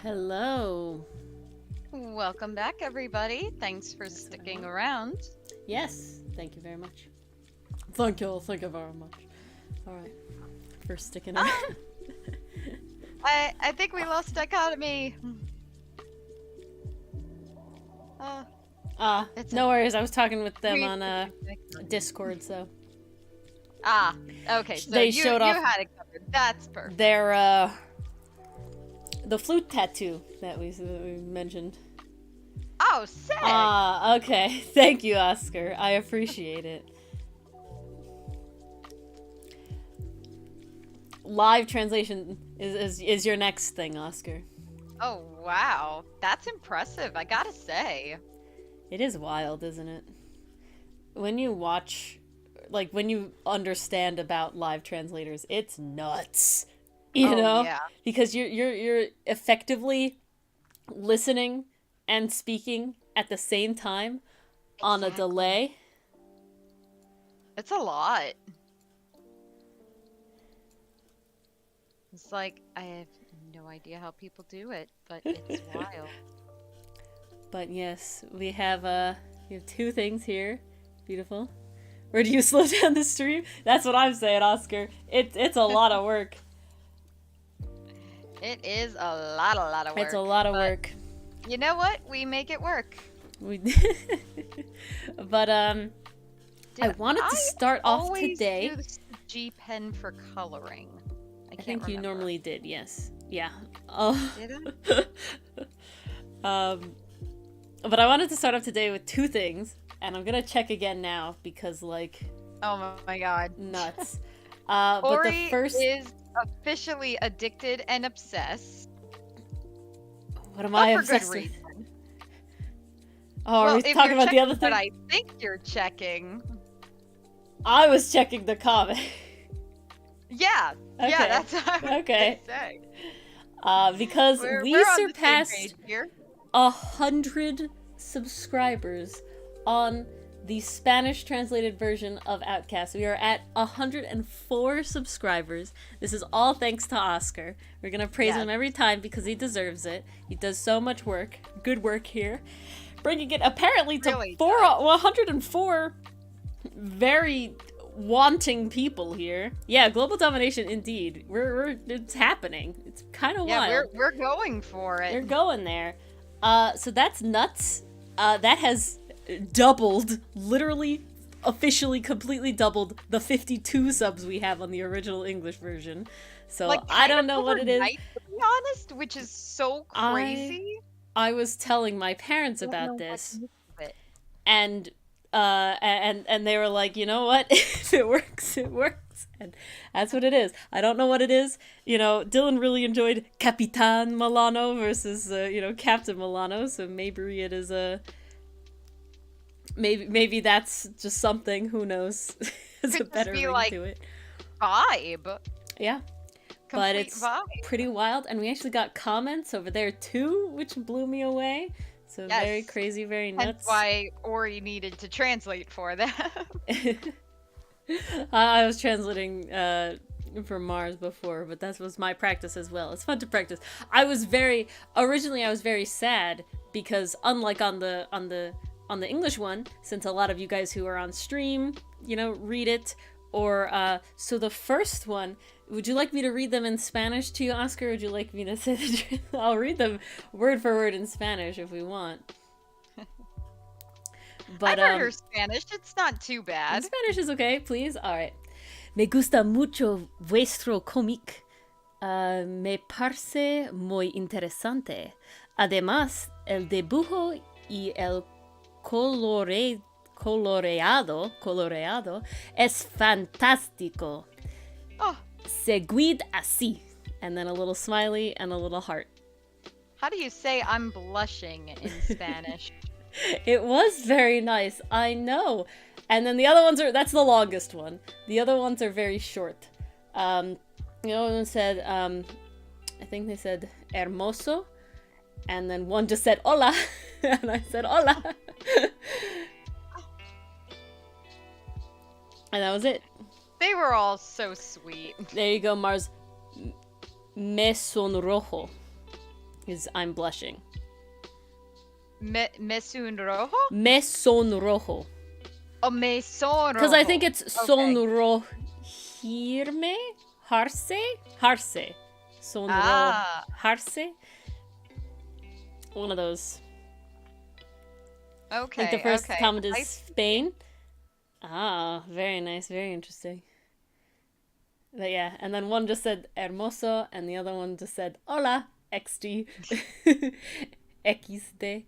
Hello. Welcome back, everybody. Thanks for sticking around. Yes, thank you very much. Thank you very much. Alright, for sticking around. I think we lost dichotomy. No worries. I was talking with them on Discord, so. Okay. So they you showed off. You had it covered. That's perfect. Their the flute tattoo that we mentioned. Oh, sick. Okay. Thank you, Oscar. I appreciate it. Live translation is your next thing, Oscar. Oh, wow. That's impressive, I gotta say. It is wild, isn't it? When you watch, like, when you understand about live translators, it's nuts. You know? Yeah. Because you're effectively listening and speaking at the same time on a Exactly. delay. It's a lot. It's like, I have no idea how people do it, but it's wild. But yes, we have 2 things here. Beautiful. Or do you slow down the stream? That's what I'm saying, Oscar. It's a lot of work. It is a lot of work. It's a lot of but work. You know what? We make it work. But I wanted to start off always today. Use the G pen for coloring. I I think you remember. normally did, yes. Yeah. Oh. Did But I wanted to start off today with 2 things, and I'm gonna check again now because, like, Oh my god. nuts. Ori But the first. is officially addicted and obsessed. What am I But for good obsessed with? reason. Oh, Well, are we if talking you're about the other checking thing? what I think you're checking. I was checking the comic. Yeah. Okay. Yeah, that's what I was Okay. gonna say. Because We're we on the same surpassed page here. 100 subscribers on the Spanish translated version of Outcast. We are at 104 subscribers. This is all thanks to Oscar. We're gonna praise him every time because he deserves it. He does so much work, good work here, bringing it apparently to Really 104 very wanting people here. Yeah, global domination indeed. It's happening. It's kind of Yeah, wild. we're going for it. They're going there. So that's nuts. That has doubled, literally, officially, completely doubled the 52 subs we have on the original English version. So Like, I don't know what it is. overnight, to be honest, which is so crazy. I was telling my parents I don't know about what this, to do with it. and they were like, you know what? If it works, it works, and that's what it is. I don't know what it is. You know, Dylan really enjoyed Capitan Milano versus Captain Milano, so maybe it is a maybe that's just something. Who knows? It's a Could just better be ring like to it. Vibe. Yeah. Complete But it's vibe. pretty wild, and we actually got comments over there too, which blew me away. So Yes. very crazy, very Hence nuts. why Ori needed to translate for them. I was translating for Mars before, but that was my practice as well. It's fun to practice. Originally I was very sad because unlike on the English one, since a lot of you guys who are on stream, read it, or so the first one, would you like me to read them in Spanish to you, Oscar? Or would you like me to say the truth? I'll read them word for word in Spanish if we want. But, I've heard her Spanish. It's not too bad. Spanish is okay, please. All right. Me gusta mucho vuestro cómic. Me parece muy interesante. Además, el dibujo y el coloreado es fantástico. Oh, Seguid así. And then a little smiley and a little heart. how do you say I'm blushing in Spanish? It was very nice, I know. And then the other ones that's the longest one. The other ones are very short. The other one said, I think they said hermoso. And then one just said hola. And I said hola. And that was it. They were all so sweet. There you go, Mars. Me sonrojo is I'm blushing. Mesun rojo? Me sonrojo. Oh, me son Because I think it's Okay. sonrojirme? Harse. Sonrojarse? One of those. Okay. Like the first okay. comment is Spain. Ah, very nice, very interesting. But yeah, and then one just said hermoso, and the other one just said hola, XD. XD.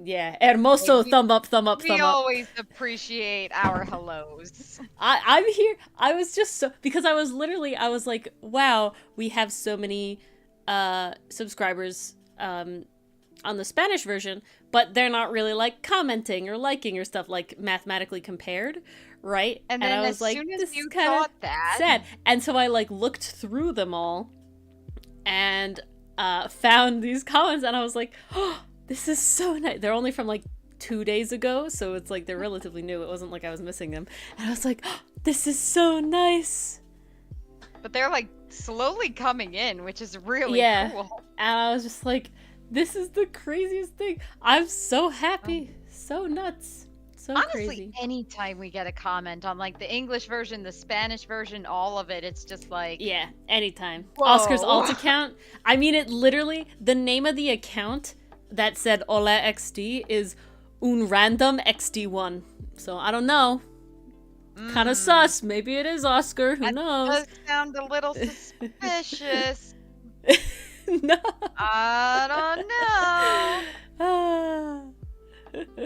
Yeah, hermoso, thumb up, thumb up, We thumb up. always appreciate our hellos. I'm here. I was just so because I was like, wow, we have so many subscribers on the Spanish version, but they're not really like commenting or liking or stuff like mathematically compared, right? And then I was as like, soon as this you is kind of thought that, sad. And so I like looked through them all and found these comments, and I was like, oh, this is so nice. They're only from like 2 days ago, so it's like they're relatively new. It wasn't like I was missing them. And I was like, oh, this is so nice. But they're like slowly coming in, which is really cool. And I was just like, this is the craziest thing. I'm so happy. So nuts. So honestly, crazy. Anytime we get a comment on like the English version, the Spanish version, all of it, it's just like, yeah, anytime. Whoa. Oscar's alt account. I mean, it literally, the name of the account that said Hola XD is un random XD1. So I don't know. Kind of sus. Maybe it is Oscar. Who knows? Does sound a little suspicious. No. I don't know.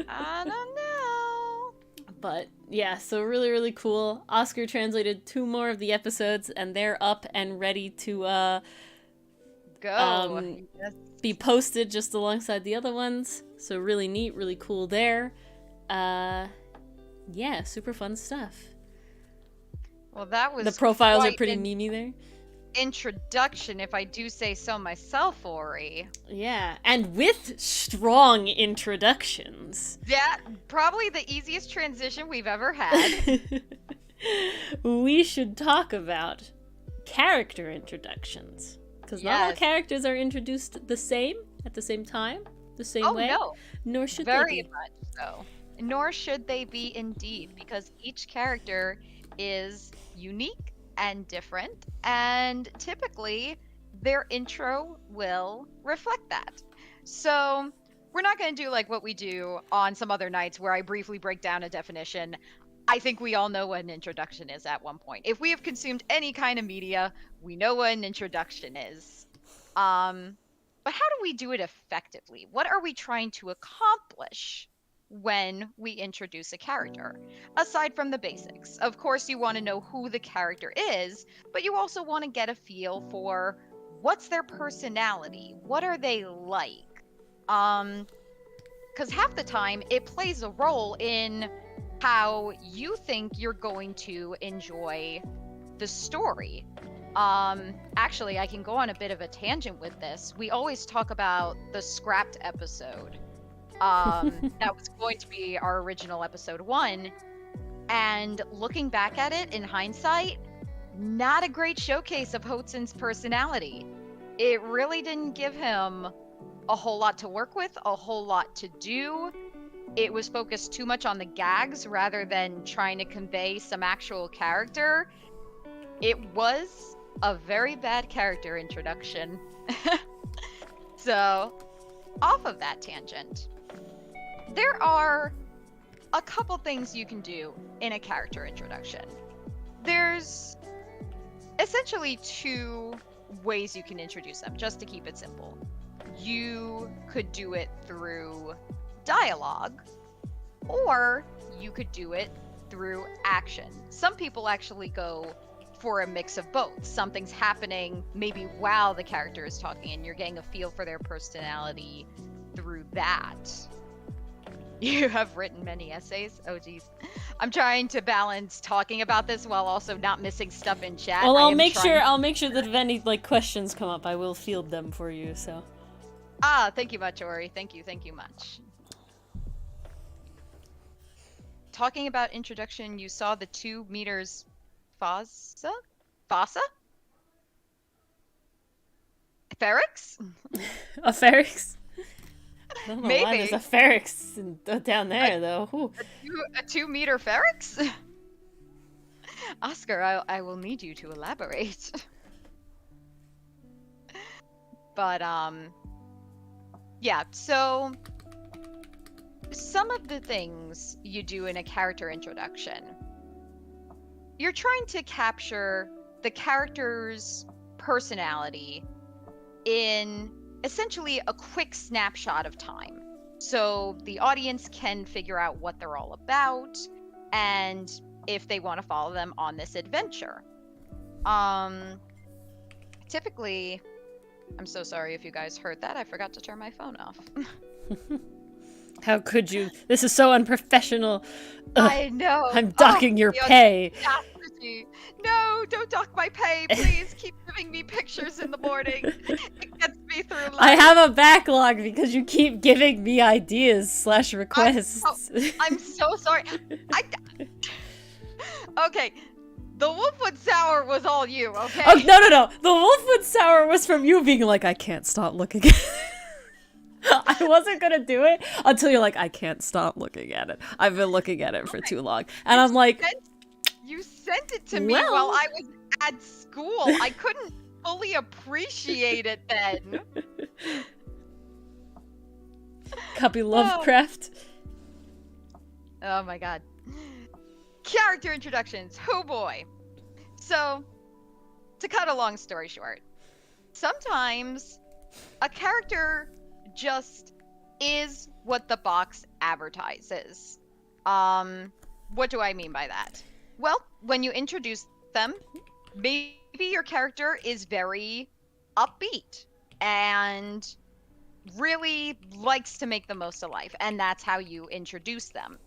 I don't know. But yeah, so really, really cool. Oscar translated 2 more of the episodes, and they're up and ready to go. Be posted just alongside the other ones. So really neat, really cool there. Yeah, super fun stuff. Well, that was the profiles are pretty memey there. Introduction, if I do say so myself, Ori. Yeah, and with strong introductions. Yeah, probably the easiest transition we've ever had. We should talk about character introductions. Because not all characters are introduced the same, at the same time, the same way. No. Nor should Very they be. much so. Nor should they be indeed, because each character is unique and different, and typically their intro will reflect that. So we're not going to do like what we do on some other nights where I briefly break down a definition. I think we all know what an introduction is at one point. If we have consumed any kind of media, we know what an introduction is. But how do we do it effectively? What are we trying to accomplish when we introduce a character? Aside from the basics, of course, you want to know who the character is, but you also want to get a feel for what's their personality, what are they like, because half the time it plays a role in how you think you're going to enjoy the story. Actually, I can go on a bit of a tangent with this. We always talk about the scrapped episode. That was going to be our original episode 1, and looking back at it in hindsight, not a great showcase of Hotson's personality. It really didn't give him a whole lot to work with, a whole lot to do. It was focused too much on the gags rather than trying to convey some actual character. It was a very bad character introduction. So, off of that tangent, there are a couple things you can do in a character introduction. There's essentially 2 ways you can introduce them, just to keep it simple. You could do it through dialogue, or you could do it through action. Some people actually go for a mix of both. Something's happening maybe while the character is talking, and you're getting a feel for their personality through that. You have written many essays. Oh, geez. I'm trying to balance talking about this while also not missing stuff in chat. Well, I'll make sure that if any like questions come up, I will field them for you. So. Thank you much, Ori. Thank you much. Talking about introduction, you saw the 2 meters fossa? Ferrex? A Ferrex? I don't know Maybe. why there's a Ferrex down there, though. Ooh. A 2 meter Ferrex? Oscar, I will need you to elaborate. But, yeah, so some of the things you do in a character introduction, you're trying to capture the character's personality in essentially a quick snapshot of time. So the audience can figure out what they're all about and if they want to follow them on this adventure. Typically, I'm so sorry if you guys heard that. I forgot to turn my phone off. How could you? This is so unprofessional. Ugh, I know. I'm docking your pay. No, don't dock my pay. Please keep giving me pictures in the morning. It gets me through life. I have a backlog because you keep giving me ideas / requests. I'm so sorry. Okay, the Wolfwood Sour was all you, okay? Oh, no. The Wolfwood Sour was from you being like, I can't stop looking at it. I wasn't gonna do it until you're like, I can't stop looking at it. I've been looking at it for too long. And I'm like... You sent it to me while I was at school. I couldn't fully appreciate it then. Copy Lovecraft. Oh my god. Character introductions. Oh boy. So, to cut a long story short, sometimes a character just is what the box advertises. What do I mean by that? Well, when you introduce them, maybe your character is very upbeat and really likes to make the most of life, and that's how you introduce them.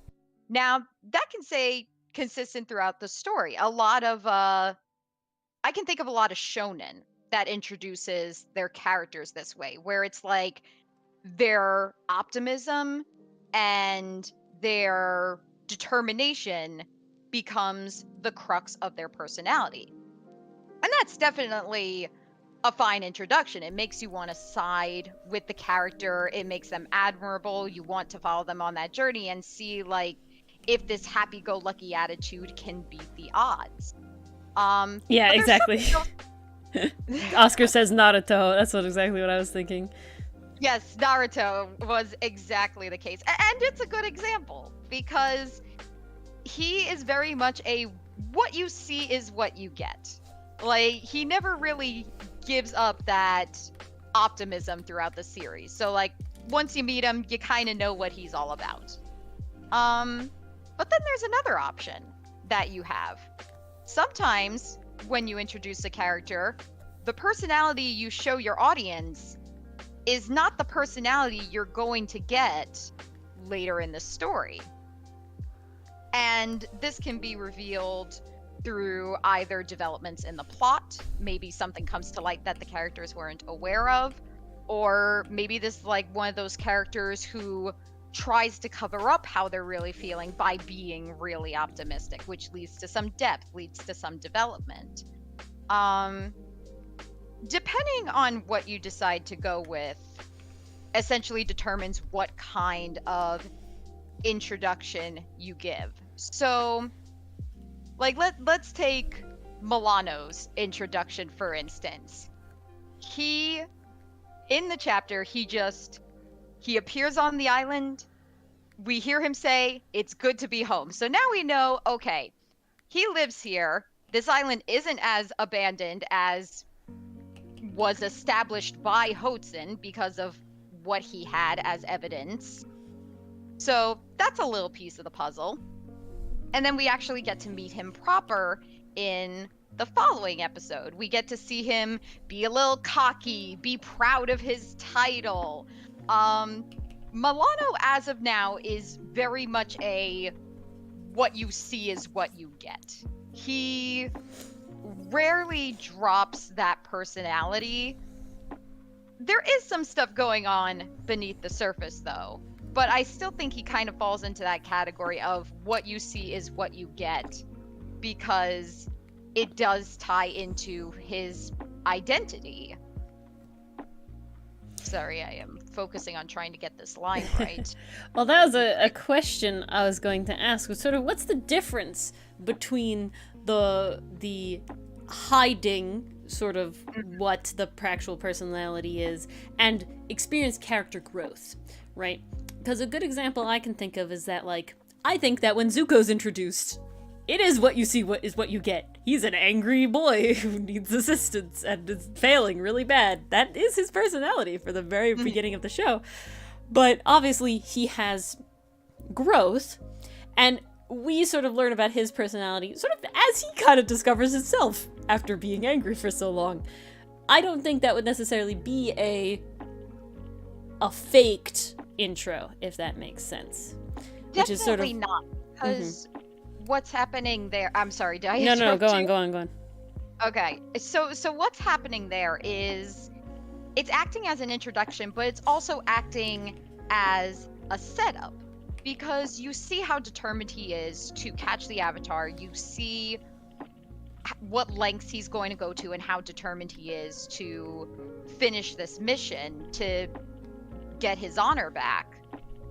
Now, that can say consistent throughout the story. I can think of a lot of shonen that introduces their characters this way, where it's like their optimism and their determination becomes the crux of their personality. And that's definitely a fine introduction. It makes you want to side with the character. It makes them admirable. You want to follow them on that journey and see, like, if this happy-go-lucky attitude can beat the odds. Yeah, exactly. Oscar says Naruto. That's exactly what I was thinking. Yes, Naruto was exactly the case. And it's a good example because he is very much what you see is what you get. Like, he never really gives up that optimism throughout the series. So, like, once you meet him, you kind of know what he's all about. But then there's another option that you have. Sometimes, when you introduce a character, the personality you show your audience is not the personality you're going to get later in the story. And this can be revealed through either developments in the plot, maybe something comes to light that the characters weren't aware of, or maybe this is like one of those characters who tries to cover up how they're really feeling by being really optimistic, which leads to some depth, leads to some development. Depending on what you decide to go with, essentially determines what kind of introduction you give. So, like, let's take Milano's introduction, for instance. In the chapter, he appears on the island. We hear him say, "It's good to be home." So now we know, okay, he lives here. This island isn't as abandoned as was established by Hotsun because of what he had as evidence. So that's a little piece of the puzzle. And then we actually get to meet him proper in the following episode. We get to see him be a little cocky, be proud of his title. Milano, as of now, is very much what you see is what you get. He rarely drops that personality. There is some stuff going on beneath the surface, though. But I still think he kind of falls into that category of what you see is what you get, because it does tie into his identity. Sorry, I am focusing on trying to get this line right. Well, that was a question I was going to ask. Was sort of, what's the difference between the hiding sort of what the actual personality is and experienced character growth, right? Because a good example I can think of is that, like, I think that when Zuko's introduced, it is what you see, what is what you get. He's an angry boy who needs assistance and is failing really bad. That is his personality for the very beginning of the show. But obviously he has growth, and we sort of learn about his personality sort of as he kind of discovers himself after being angry for so long. I don't think that would necessarily be a faked intro, if that makes sense. Definitely which is sort of not, because what's happening there? I'm sorry, did I No, go on. Okay, so what's happening there is it's acting as an introduction, but it's also acting as a setup, because you see how determined he is to catch the Avatar. You see what lengths he's going to go to and how determined he is to finish this mission to get his honor back.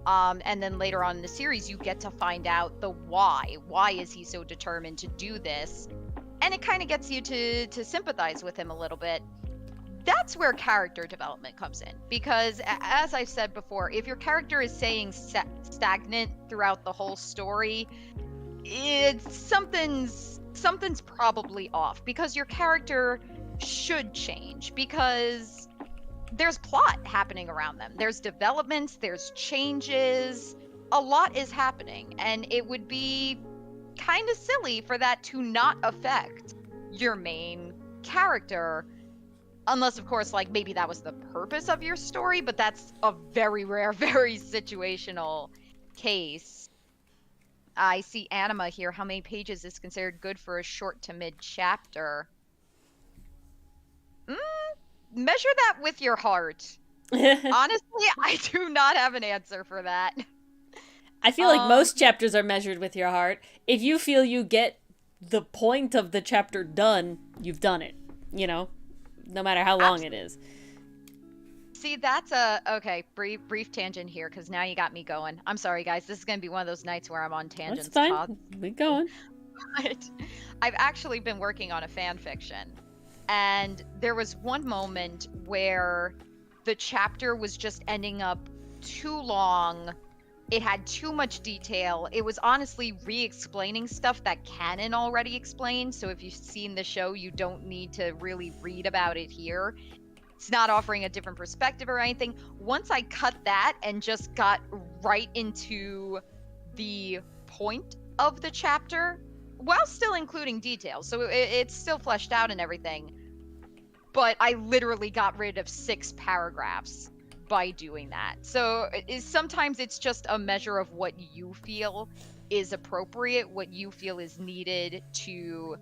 And then later on in the series, you get to find out the why. Why is he so determined to do this? And it kind of gets you to sympathize with him a little bit. That's where character development comes in. Because, as I've said before, if your character is staying stagnant throughout the whole story, something's probably off. Because your character should change. Because there's plot happening around them. There's developments, there's changes. A lot is happening. And it would be kind of silly for that to not affect your main character. Unless, of course, like, maybe that was the purpose of your story, but that's a very rare, very situational case. I see Anima here. How many pages is considered good for a short to mid chapter? Measure that with your heart. Honestly, I do not have an answer for that. I feel like most chapters are measured with your heart. If you feel you get the point of the chapter done, you've done it, you know? No matter how long it is. See, that's okay, brief tangent here, because now you got me going. I'm sorry, guys. This is going to be one of those nights where I'm on tangents. That's fine. Keep going. But I've actually been working on a fan fiction. And there was one moment where the chapter was just ending up too long. It had too much detail. It was honestly re-explaining stuff that canon already explained. So if you've seen the show, you don't need to really read about it here. It's not offering a different perspective or anything. Once I cut that and just got right into the point of the chapter, while still including details, so it's still fleshed out and everything, but I literally got rid of 6 paragraphs by doing that. So sometimes it's just a measure of what you feel is appropriate, what you feel is needed to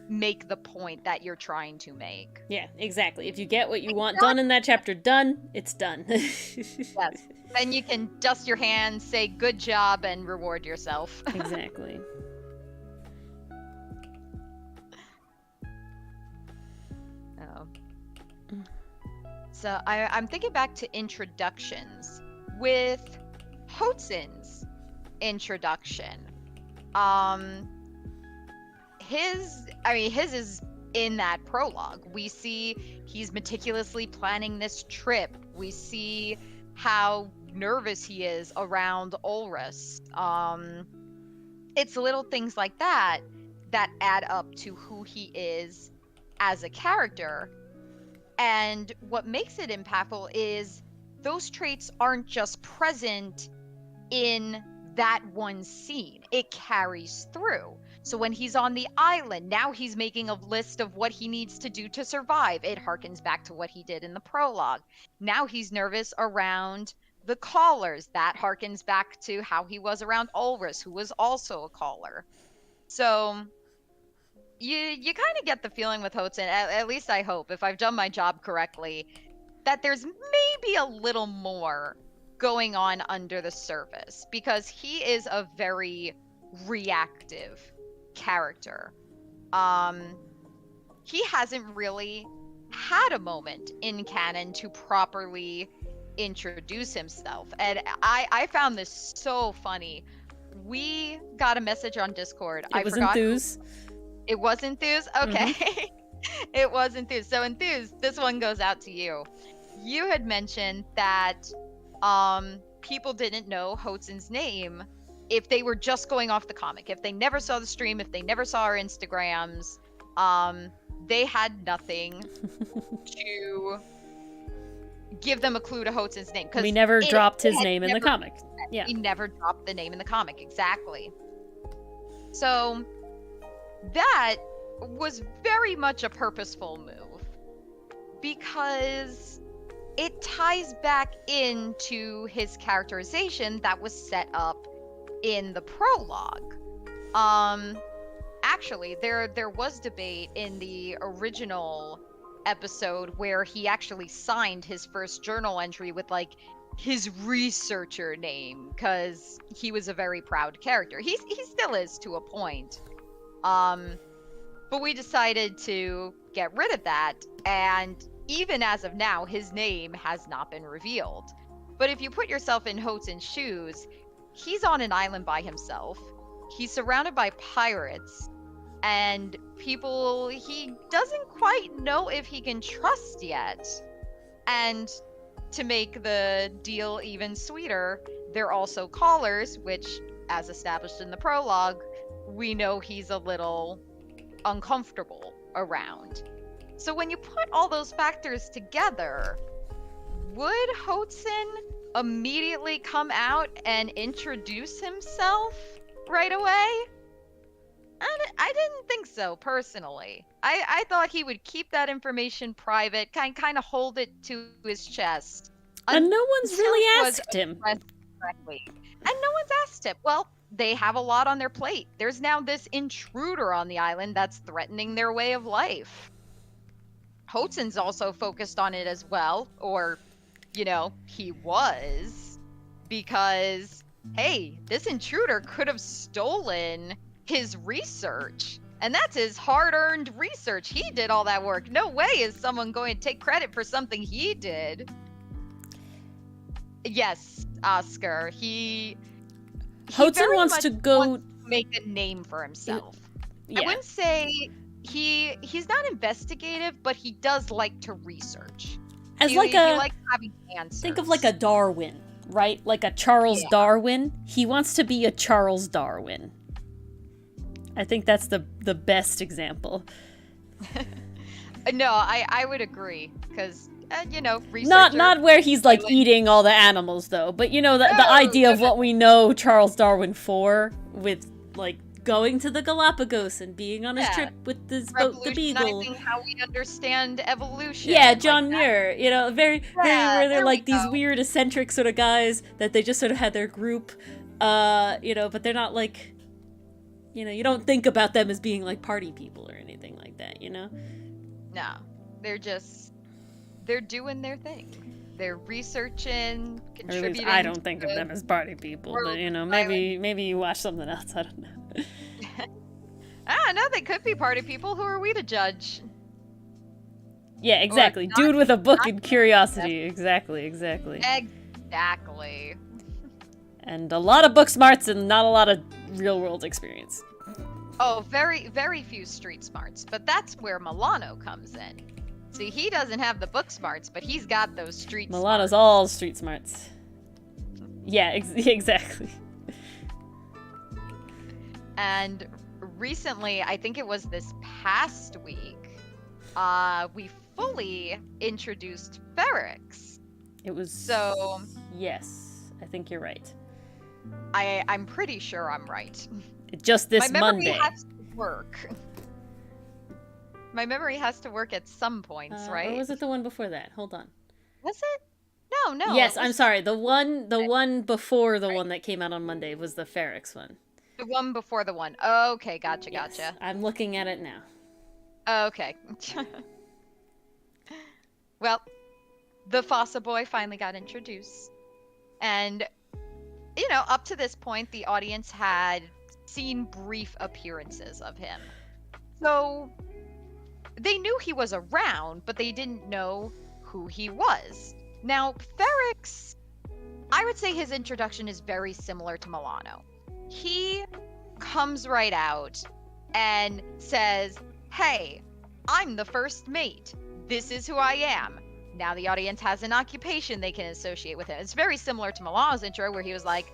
make the point that you're trying to make. Yeah, exactly. If you get what you want done in that chapter, it's done. Yes. Then you can dust your hands, say good job, and reward yourself. Exactly. So I'm thinking back to introductions. With Hotsun's introduction, his is in that prologue. We see he's meticulously planning this trip. We see how nervous he is around Ulrus. It's little things like that that add up to who he is as a character. And what makes it impactful is those traits aren't just present in that one scene. It carries through. So when he's on the island, now he's making a list of what he needs to do to survive. It harkens back to what he did in the prologue. Now he's nervous around the callers. That harkens back to how he was around Ulrus, who was also a caller. So you kind of get the feeling with Hotsun, at least I hope, if I've done my job correctly, that there's maybe a little more going on under the surface, because he is a very reactive character. He hasn't really had a moment in canon to properly introduce himself, and I found this so funny. We got a message on Discord. It was Enthuse. It was Enthuse? Okay. Mm-hmm. It was Enthuse. So Enthuse, this one goes out to you. You had mentioned that people didn't know Hotsun's name if they were just going off the comic. If they never saw the stream, if they never saw our Instagrams, they had nothing to give them a clue to Hotsun's name. We never dropped his name in the comic. Yeah. We never dropped the name in the comic, exactly. So that was very much a purposeful move, because it ties back into his characterization that was set up in the prologue. Actually, there was debate in the original episode where he actually signed his first journal entry with like his researcher name because he was a very proud character. He still is to a point. But we decided to get rid of that, and even as of now, his name has not been revealed. But if you put yourself in Hoten's shoes, he's on an island by himself. He's surrounded by pirates and people he doesn't quite know if he can trust yet. And to make the deal even sweeter, they're also callers, which, as established in the prologue, we know he's a little uncomfortable around. So when you put all those factors together, would Hotson immediately come out and introduce himself right away? I didn't think so, personally. I thought he would keep that information private, kind of hold it to his chest. And no one's really asked him. Correctly. And no one's asked him. Well, they have a lot on their plate. There's now this intruder on the island that's threatening their way of life. Hotson's also focused on it as well, or, you know, he was, because, hey, this intruder could have stolen his research, and that's his hard-earned research. He did all that work. No way is someone going to take credit for something he did. Yes, Oscar, Hotson wants to go make a name for himself. Yeah. I wouldn't say he's not investigative, but he does like to research. As he likes having answers. Think of like a Darwin, right? Like a Charles Darwin. He wants to be a Charles Darwin. I think that's the best example. No, I would agree, because you know, researcher. Not where he's like eating all the animals though, but you know the idea of what we know Charles Darwin for, with like going to the Galapagos and being on his trip with his boat, the Beagle. How we understand evolution. Yeah, John Muir. You know, very where they're like these weird eccentric sort of guys that they just sort of had their group. You know, but they're not like, you know, you don't think about them as being like party people or anything like that. You know. No, they're doing their thing. They're researching, contributing. I don't think of them as party people, but you know, maybe you watch something else. I don't know. No, they could be party people. Who are we to judge? Yeah, exactly. Dude with a book and curiosity. Exactly. Exactly. And a lot of book smarts and not a lot of real world experience. Oh, very, very few street smarts. But that's where Milano comes in. See, he doesn't have the book smarts, but he's got those street smarts. Milano's all street smarts. Yeah, exactly. And recently, I think it was this past week, we fully introduced Ferrix. It was... So... Yes, I think you're right. I'm pretty sure I'm right. Just this Monday. My memory has to work. My memory has to work at some points, right? Or was it the one before that? Hold on. Was it? No. Yes, I'm sorry. The one before the one that came out on Monday was the Ferrix one. The one before the one. Okay, gotcha. I'm looking at it now. Okay. Well, the Fossa boy finally got introduced. And, you know, up to this point, the audience had seen brief appearances of him. So... they knew he was around, but they didn't know who he was. Now, Ferrix, I would say his introduction is very similar to Milano. He comes right out and says, "Hey, I'm the first mate. This is who I am." Now the audience has an occupation they can associate with him. It's very similar to Milano's intro, where he was like,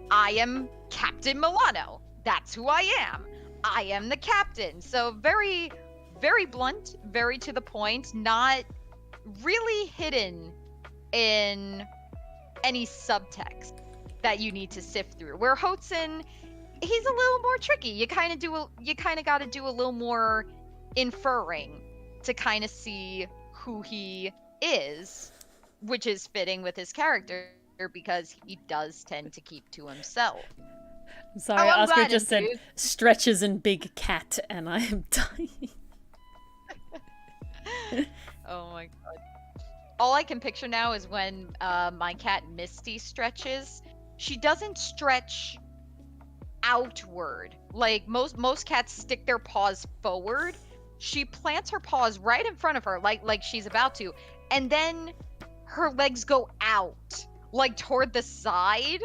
"I am Captain Milano. That's who I am. I am the captain." So very... very blunt, very to the point, not really hidden in any subtext that you need to sift through. Where Hotson, he's a little more tricky. You kind of got to do a little more inferring to kind of see who he is, which is fitting with his character because he does tend to keep to himself. I'm sorry, Oscar just said stretches and big cat, and I am dying. Oh my god. All I can picture now is when my cat Misty stretches. She doesn't stretch outward. Like most cats stick their paws forward. She plants her paws right in front of her, like she's about to, and then her legs go out, like toward the side.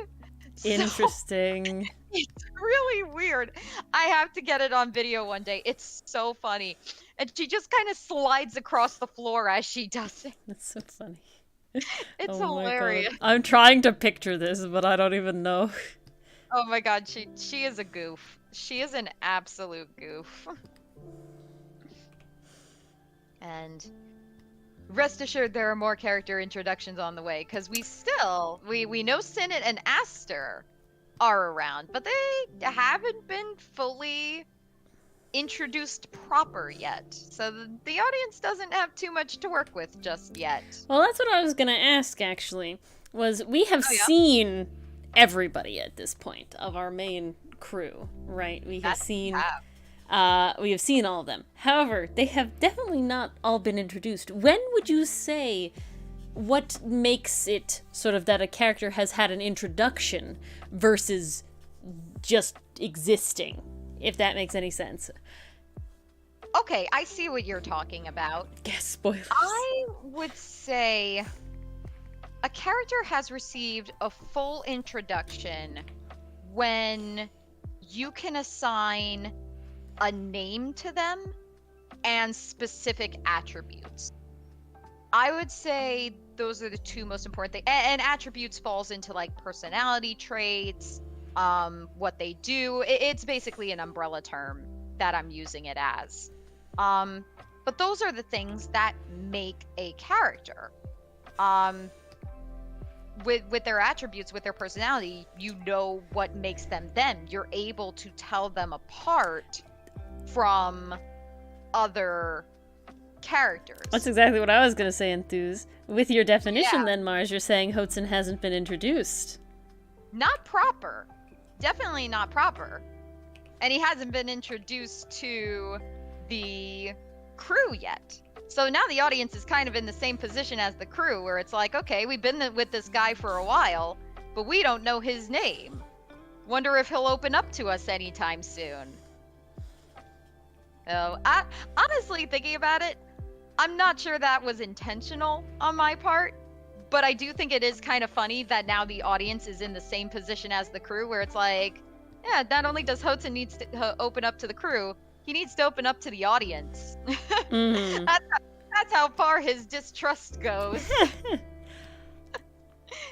So Interesting. it's really weird. I have to get it on video one day. It's so funny. And she just kind of slides across the floor as she does it. That's so funny. It's Oh my hilarious. god. I'm trying to picture this, but I don't even know. Oh my god, she is a goof. She is an absolute goof. And rest assured there are more character introductions on the way, because we know Sinnott and Aster are around, but they haven't been fully introduced proper yet. So the audience doesn't have too much to work with just yet. Well, that's what I was gonna ask, actually. Was we have Oh, yeah? seen everybody at this point of our main crew, right? We have That- seen yeah. we have seen all of them. However, they have definitely not all been introduced. When would you say what makes it sort of that a character has had an introduction versus just existing, if that makes any sense? Okay, I see what you're talking about. Yes, spoilers. I would say a character has received a full introduction when you can assign a name to them and specific attributes. I would say those are the two most important things. And attributes falls into like personality traits, what they do. It's basically an umbrella term that I'm using it as. But those are the things that make a character. With their attributes, with their personality, you know what makes them them. You're able to tell them apart from other characters. That's exactly what I was gonna say, Enthuse. With your definition, Yeah. then, Mars, you're saying Hotson hasn't been introduced. Not proper. Definitely not proper. And he hasn't been introduced to the crew yet. So now the audience is kind of in the same position as the crew, where it's like, okay, we've been with this guy for a while, but we don't know his name. Wonder if he'll open up to us anytime soon. Oh, honestly, thinking about it, I'm not sure that was intentional on my part, but I do think it is kind of funny that now the audience is in the same position as the crew, where it's like, yeah, not only does Hotson needs to open up to the crew, he needs to open up to the audience. Mhm. That's how far his distrust goes.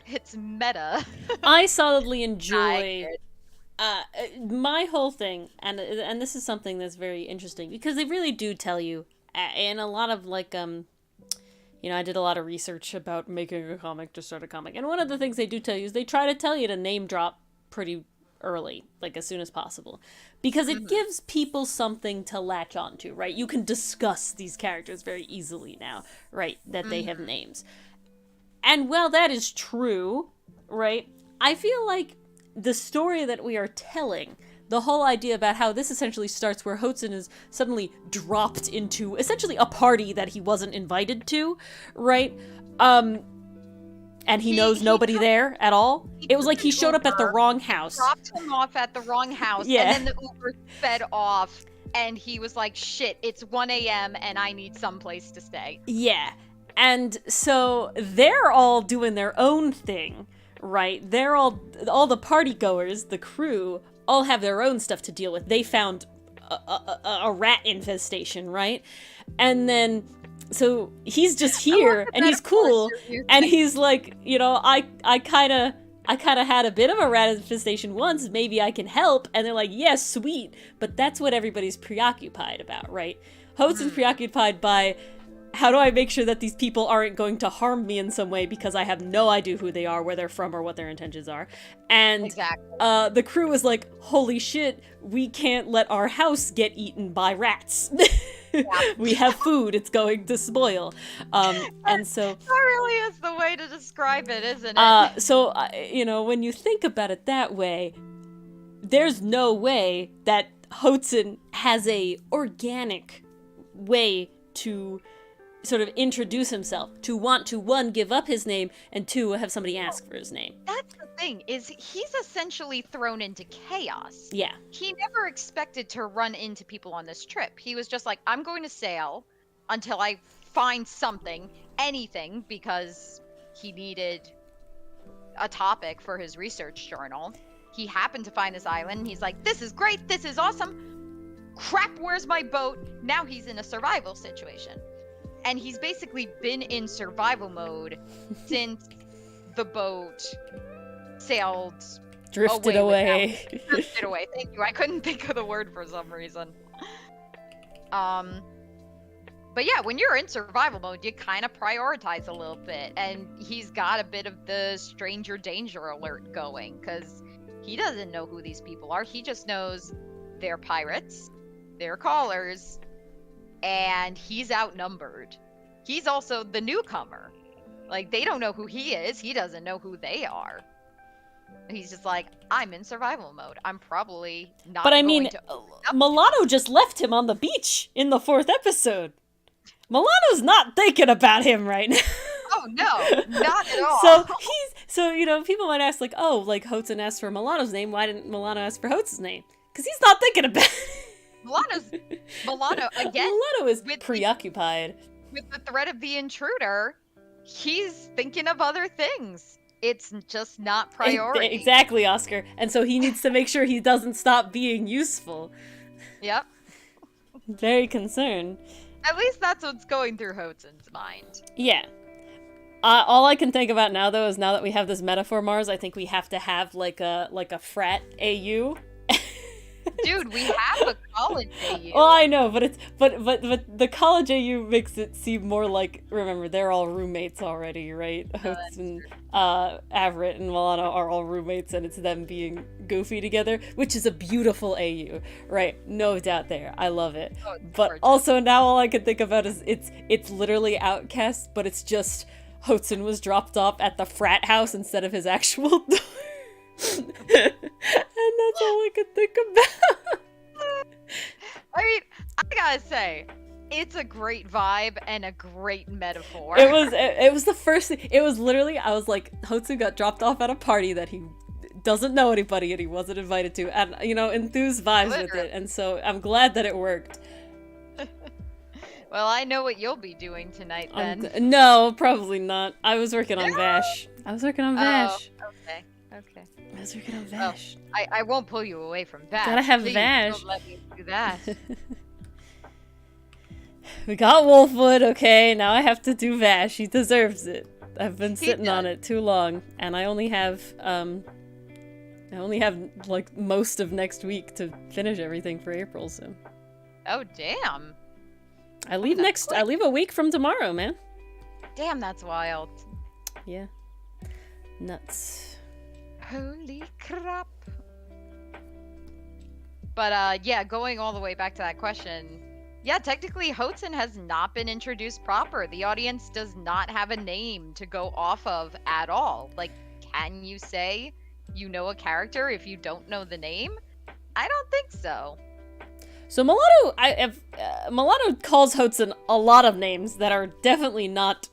It's meta. I solidly I enjoy get- my whole thing, and this is something that's very interesting because they really do tell you, and a lot of like I did a lot of research about making a comic to start a comic, and one of the things they do tell you is they try to tell you to name drop pretty early, like as soon as possible, because it gives people something to latch onto, right? You can discuss these characters very easily now, right? That they have names. And while that is true, right, I feel like the story that we are telling, the whole idea about how this essentially starts where Hotson is suddenly dropped into essentially a party that he wasn't invited to, right? And he knows nobody there at all. It was like he showed up at the wrong house. Dropped him off at the wrong house, Yeah. and then the Uber sped off, and he was like, shit, it's 1 a.m. and I need someplace to stay. Yeah. And so they're all doing their own thing, right? They're all the party goers, the crew, all have their own stuff to deal with. They found a rat infestation, right? And then, so he's just here, and he's cool, and he's like, I kind of had a bit of a rat infestation once, maybe I can help. And they're like, yes, sweet. But that's what everybody's preoccupied about, right? Hotson's preoccupied by, how do I make sure that these people aren't going to harm me in some way because I have no idea who they are, where they're from, or what their intentions are. And Exactly. the crew is like, holy shit, we can't let our house get eaten by rats. We have food, it's going to spoil. And so... That really is the way to describe it, isn't it? So, when you think about it that way, there's no way that Hotson has a organic way to sort of introduce himself, to want to, one, give up his name, and two, have somebody ask for his name. That's the thing, is he's essentially thrown into chaos. Yeah. He never expected to run into people on this trip. He was just like, I'm going to sail until I find something, anything, because he needed a topic for his research journal. He happened to find this island, and he's like, this is great, this is awesome. Crap, where's my boat? Now he's in a survival situation. And he's basically been in survival mode since the boat sailed Drifted away. Drifted away. Thank you. I couldn't think of the word for some reason. But yeah, when you're in survival mode, you kind of prioritize a little bit. And he's got a bit of the stranger danger alert going, because he doesn't know who these people are. He just knows they're pirates, they're callers, and he's outnumbered. He's also the newcomer. Like, they don't know who he is. He doesn't know who they are. He's just like, I'm in survival mode. I'm probably not. But I mean, to Milano just left him on the beach in the 4th episode. Milano's not thinking about him right now. Oh no, not at all. So you know, people might ask like, oh, like Hotsun asked for Milano's name. Why didn't Milano ask for Hotsun's name? Because he's not thinking about it. Milano again. Milano is preoccupied with the threat of the intruder. He's thinking of other things. It's just not priority. Exactly, Oscar. And so he needs to make sure he doesn't stop being useful. Yep. Very concerned. At least that's what's going through Hotsun's mind. Yeah. All I can think about now, though, is now that we have this metaphor Mars, I think we have to have like a frat AU. Dude, we have a college AU. Well, I know, but the college AU makes it seem more like, remember, they're all roommates already, right? Hotsun and Avrit and Milano are all roommates, and it's them being goofy together, which is a beautiful AU, right? No doubt there. I love it. Oh, but gorgeous. also now all I can think about is it's literally Outcast, but it's just Hotsun was dropped off at the frat house instead of his actual door. And that's all I could think about. I mean, I gotta say, it's a great vibe and a great metaphor. It was the first thing. It was literally, I was like, Hotsu got dropped off at a party that he doesn't know anybody and he wasn't invited to, and you know, enthused vibes with it, and so I'm glad that it worked. Well, I know what you'll be doing tonight then. No, probably not. I was working on Vash. Okay. Okay. I was working on Vash. Well, I won't pull you away from Vash. Gotta have Please Vash. Don't let me do that. We got Wolfwood, okay, now I have to do Vash. He deserves it. I've been sitting on it too long, and I only have like most of next week to finish everything for April, so. Oh damn. I leave a week from tomorrow, man. Damn, that's wild. Yeah. Nuts. Holy crap. But yeah, going all the way back to that question, yeah, technically Hotsun has not been introduced proper. The audience does not have a name to go off of at all. Like, can you say you know a character if you don't know the name? I don't think so. So Milano calls Hotsun a lot of names that are definitely not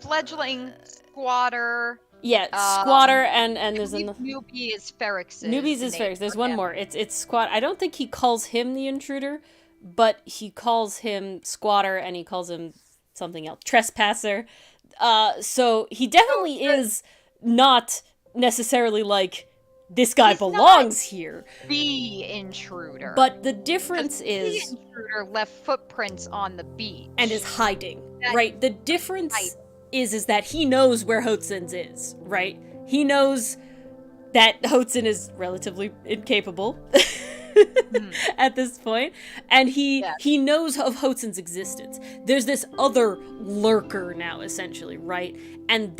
fledgling, squatter. Yeah, squatter and there's newbie is Ferrix. Newbies is Ferrix. There's one more. It's squat. I don't think he calls him the intruder, but he calls him squatter and he calls him something else, trespasser. So he definitely is not necessarily like this guy belongs here. The intruder. But the difference is the intruder left footprints on the beach and is hiding. Right. The difference is that he knows where Hotsun's is, right? He knows that Hotsun is relatively incapable at this point, and he knows of Hotsun's existence. There's this other lurker now, essentially, right? And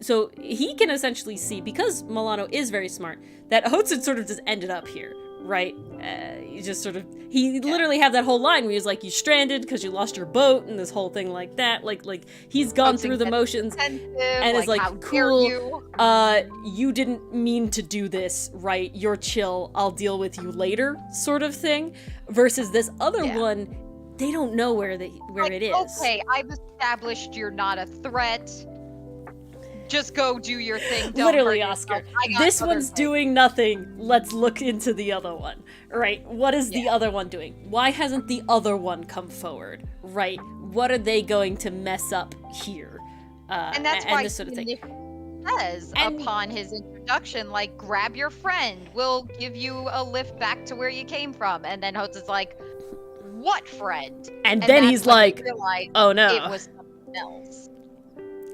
so he can essentially see, because Milano is very smart, that Hotsun sort of just ended up here, right? He literally had that whole line where he was like, you stranded because you lost your boat, and this whole thing like that. Like he's gone through the motions and is like, cool, you didn't mean to do this, right? You're chill, I'll deal with you later, sort of thing. Versus this other one, they don't know where Like, it is. okay, I've established you're not a threat. Just go do your thing. Don't Literally, hurt Oscar. yourself. I got This other one's things. doing nothing. Let's look into the other one. Right? What is the other one doing? Why hasn't the other one come forward? Right? What are they going to mess up here? And that's why this sort of thing. he says upon his introduction, like, grab your friend. We'll give you a lift back to where you came from. And then Hotz is like, what friend? And then that's he's when like, they realize oh no. it was something else.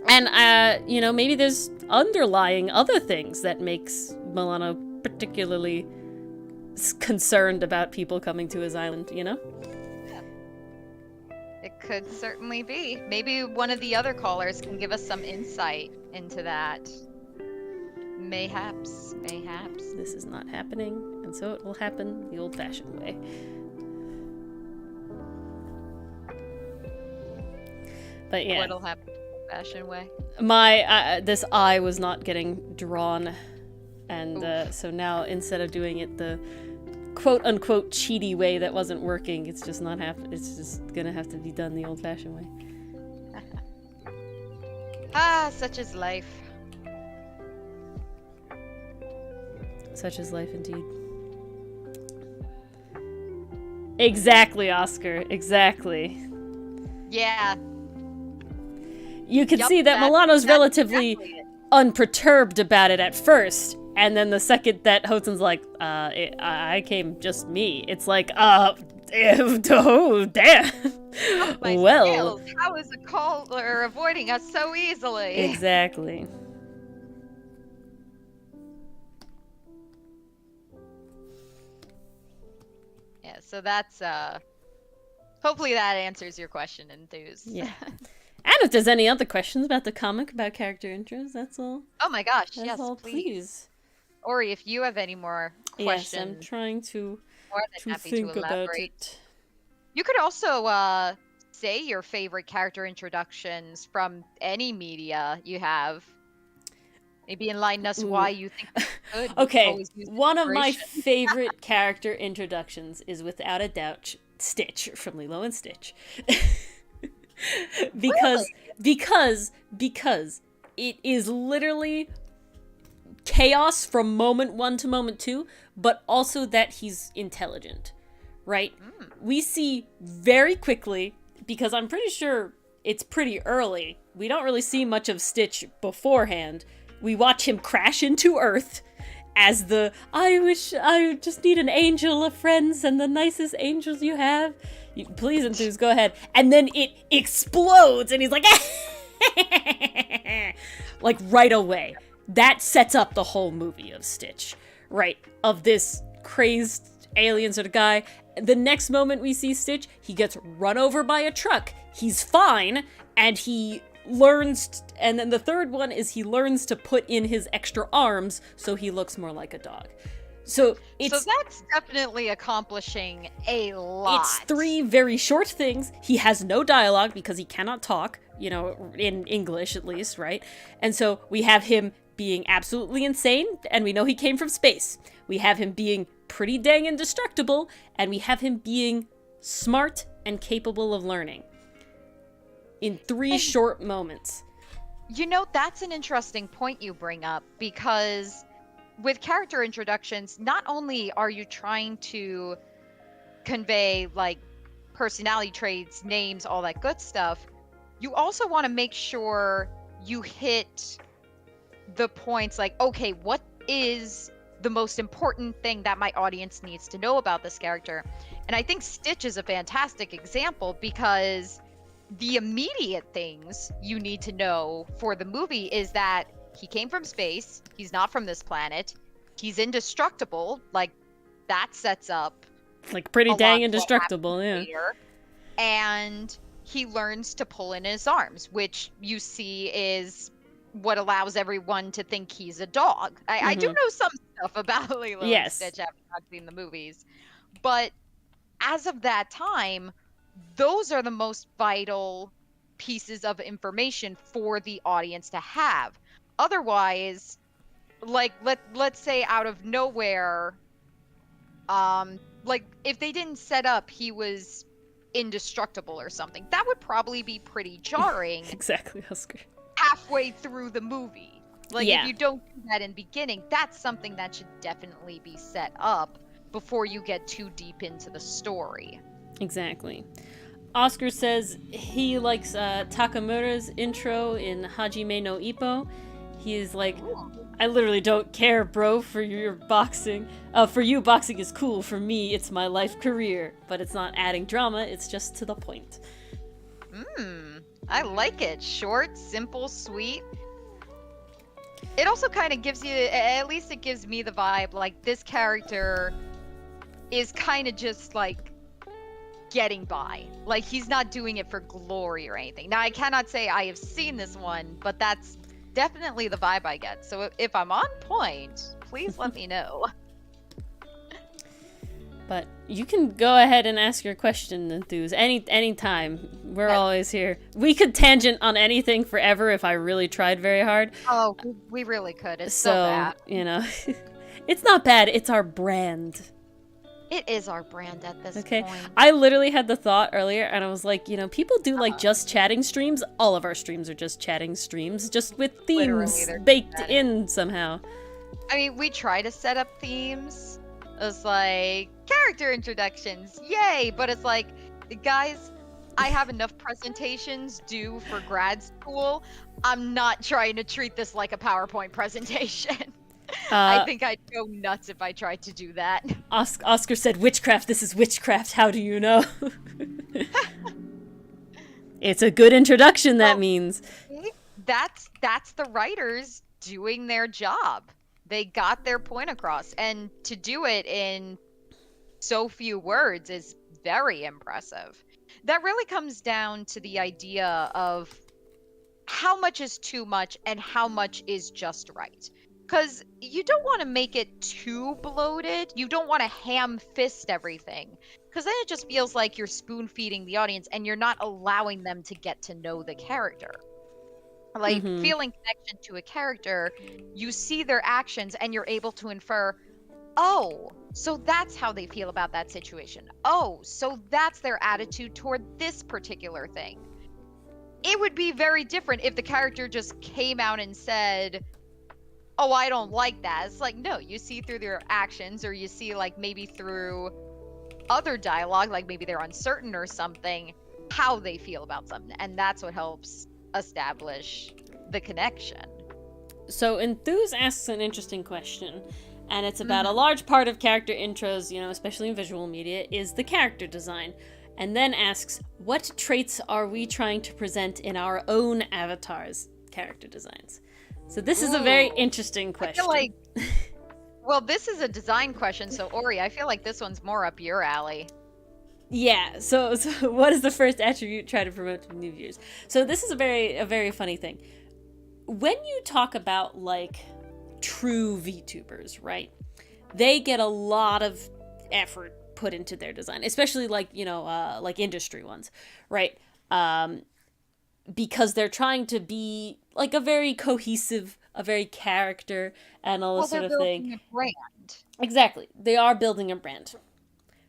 And, you know, maybe there's underlying other things that makes Milano particularly concerned about people coming to his island, you know? Yeah. It could certainly be. Maybe one of the other callers can give us some insight into that. Mayhaps. This is not happening, and so it will happen the old-fashioned way. But yeah. What'll happen the old-fashioned way? My, this eye was not getting drawn, and so now instead of doing it the quote-unquote cheaty way that wasn't working, it's just not happening. It's just gonna have to be done the old-fashioned way. Such is life. Such is life indeed. Exactly, Oscar. Exactly. Yeah. You can see that Milano's relatively unperturbed about it at first, and then the second that Hosen's like, I came just me, it's like, oh, damn. Well. Skills. How is a caller avoiding us so easily? Exactly. Yeah, so that's, hopefully that answers your question, Enthuse. Yeah. And if there's any other questions about the comic, about character intros, that's all. Oh my gosh, That's yes, all, please. Ori, if you have any more questions, yes, I'm trying to more than happy think to about elaborate. it. You could also say your favorite character introductions from any media you have. Maybe enlighten us why you think it's good. Okay, one of my favorite character introductions is without a doubt Stitch from Lilo and Stitch. because it is literally chaos from moment 1 to moment 2, but also that he's intelligent, right? We see very quickly, because I'm pretty sure it's pretty early, we don't really see much of Stitch beforehand. We watch him crash into Earth as I just need an angel of friends and the nicest angels you have. Please, Enthuse, go ahead. And then it explodes and he's like, like right away. That sets up the whole movie of Stitch, right? Of this crazed alien sort of guy. The next moment we see Stitch, he gets run over by a truck. He's fine, and he learns, and then the third one is he learns to put in his extra arms so he looks more like a dog. So that's definitely accomplishing a lot. It's 3 very short things. He has no dialogue because he cannot talk, you know, in English at least, right? And so we have him being absolutely insane, and we know he came from space. We have him being pretty dang indestructible, and we have him being smart and capable of learning. In 3 short moments. You know, that's an interesting point you bring up, because with character introductions, not only are you trying to convey, like, personality traits, names, all that good stuff, you also want to make sure you hit the points like, okay, what is the most important thing that my audience needs to know about this character? And I think Stitch is a fantastic example, because the immediate things you need to know for the movie is that he came from space, he's not from this planet, he's indestructible, like, that sets up like pretty dang indestructible, yeah. Later. And he learns to pull in his arms, which you see is what allows everyone to think he's a dog. I do know some stuff about Lilo and Stitch after I've seen the movies, but as of that time, those are the most vital pieces of information for the audience to have. Otherwise, like, let's say out of nowhere, like, if they didn't set up he was indestructible or something. That would probably be pretty jarring Exactly, Oscar. halfway through the movie. Like, Yeah. if you don't do that in the beginning, that's something that should definitely be set up before you get too deep into the story. Exactly. Oscar says he likes Takamura's intro in Hajime no Ippo. He is like, I literally don't care, bro, for your boxing. For you, boxing is cool. For me, it's my life career. But it's not adding drama, it's just to the point. I like it. Short, simple, sweet. It also kind of gives you, at least it gives me the vibe, like, this character is kind of just, like, getting by. Like, he's not doing it for glory or anything. Now, I cannot say I have seen this one, but that's definitely the vibe I get. So if I'm on point, please let me know. But you can go ahead and ask your question, Enthuse, anytime. We're always here. We could tangent on anything forever if I really tried very hard. Oh, we really could. It's so bad. You know, it's not bad. It's our brand. It is our brand at this Okay. point. I literally had the thought earlier, and I was like, you know, people do like just chatting streams. All of our streams are just chatting streams, just with themes baked in somehow. I mean, we try to set up themes. It's like character introductions, yay! But it's like, guys, I have enough presentations due for grad school. I'm not trying to treat this like a PowerPoint presentation. I think I'd go nuts if I tried to do that. Oscar said, witchcraft, this is witchcraft, how do you know? It's a good introduction, that means. That's the writers doing their job. They got their point across, and to do it in so few words is very impressive. That really comes down to the idea of how much is too much and how much is just right. Because you don't want to make it too bloated. You don't want to ham fist everything. Because then it just feels like you're spoon feeding the audience and you're not allowing them to get to know the character. Like, feeling connection to a character, you see their actions and you're able to infer, oh, so that's how they feel about that situation. Oh, so that's their attitude toward this particular thing. It would be very different if the character just came out and said, oh, I don't like that. It's like, no, you see through their actions, or you see, like, maybe through other dialogue, like maybe they're uncertain or something, how they feel about something. And that's what helps establish the connection. So Enthuse asks an interesting question, and it's about a large part of character intros, you know, especially in visual media, is the character design. And then asks, what traits are we trying to present in our own avatars' character designs? So this is a very interesting question. I feel like, well, this is a design question, so Ori, I feel like this one's more up your alley. Yeah, so what is the first attribute try to promote to new viewers? So this is a very funny thing. When you talk about, like, true VTubers, right? They get a lot of effort put into their design, especially, like, you know, like industry ones, right? Because they're trying to be, like, a very cohesive, a very character, and all this sort of thing. They're building a brand. Exactly. They are building a brand.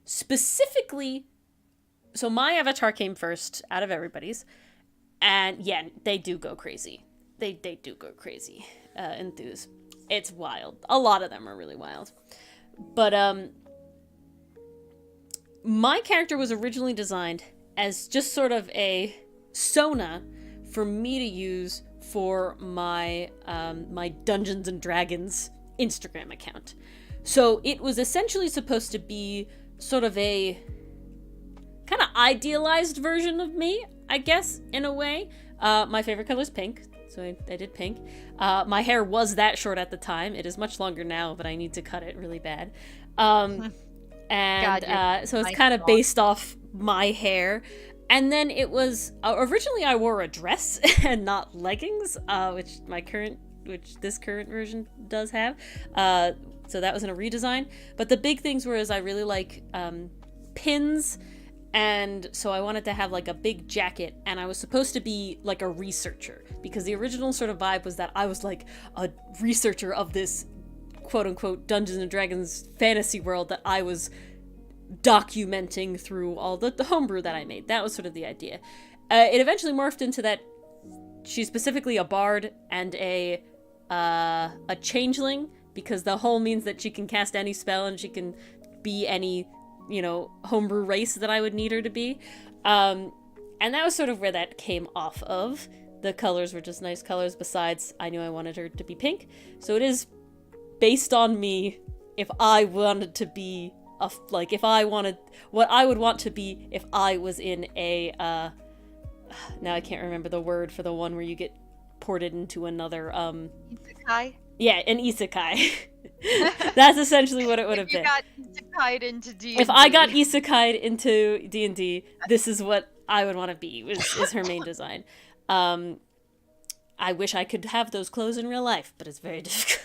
Specifically, so my avatar came first out of everybody's, and yeah, they do go crazy. They do go crazy. Enthuse. It's wild. A lot of them are really wild. But my character was originally designed as just sort of a Sona for me to use for my my Dungeons and Dragons Instagram account. So it was essentially supposed to be sort of a kind of idealized version of me, I guess, in a way. My favorite color is pink, so I did pink. My hair was that short at the time. It is much longer now, but I need to cut it really bad. So it's kind of based off my hair. And then it was originally I wore a dress and not leggings, which this current version does have. So that was in a redesign. But the big things were I really like pins, and so I wanted to have like a big jacket, and I was supposed to be like a researcher, because the original sort of vibe was that I was like a researcher of this quote unquote Dungeons and Dragons fantasy world that I was documenting through all the homebrew that I made. That was sort of the idea. It eventually morphed into that she's specifically a bard and a changeling, because the whole means that she can cast any spell and she can be any, homebrew race that I would need her to be. And that was sort of where that came off of. The colors were just nice colors. Besides, I knew I wanted her to be pink. So it is based on me if I wanted to be, if I wanted, what I would want to be if I was in a, now I can't remember the word for the one where you get ported into another, Isekai? Yeah, an isekai. That's essentially what it would have been. If you got isekai'd into D&D. If I got isekai'd into D&D, this is what I would want to be, is her main design. I wish I could have those clothes in real life, but it's very difficult.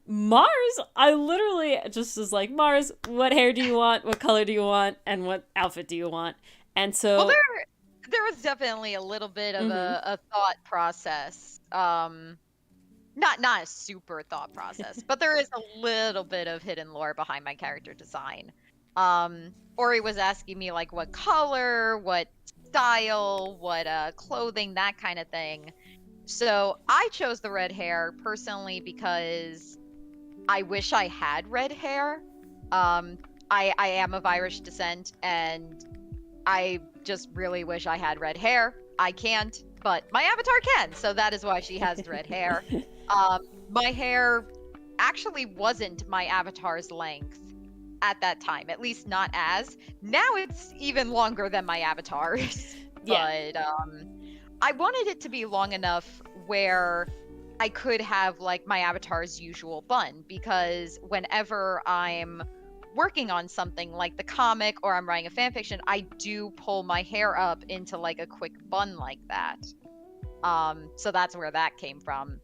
Mars, I literally just was like, Mars, what hair do you want? What color do you want? And what outfit do you want? And so... Well, there was definitely a little bit of a thought process. Not a super thought process, but there is a little bit of hidden lore behind my character design. Ori was asking me, like, what color, what style, what clothing, that kind of thing. So I chose the red hair personally because I wish I had red hair. I am of Irish descent, and I just really wish I had red hair. I can't, but my avatar can, so that is why she has red hair. My hair actually wasn't my avatar's length at that time, at least not as. Now it's even longer than my avatar's. Yeah. But I wanted it to be long enough where I could have, like, my avatar's usual bun, because whenever I'm working on something like the comic or I'm writing a fanfiction, I do pull my hair up into, like, a quick bun like that. So that's where that came from.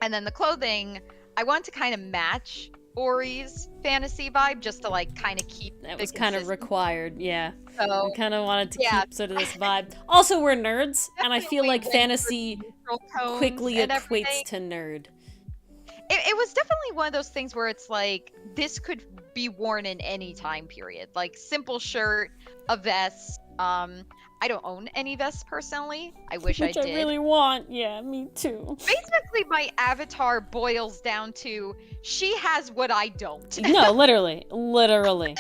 And then the clothing, I want to kind of match Ori's fantasy vibe, just to, like, kind of keep that was kind of required, yeah. So, we kind of wanted to keep sort of this vibe. Also, we're nerds, and I feel like fantasy quickly equates to nerd. It was definitely one of those things where it's like, this could be worn in any time period. Like, simple shirt, a vest. I don't own any vests personally. I wish I did. Which I really want. Yeah, me too. Basically, my avatar boils down to, she has what I don't. No, literally. Literally.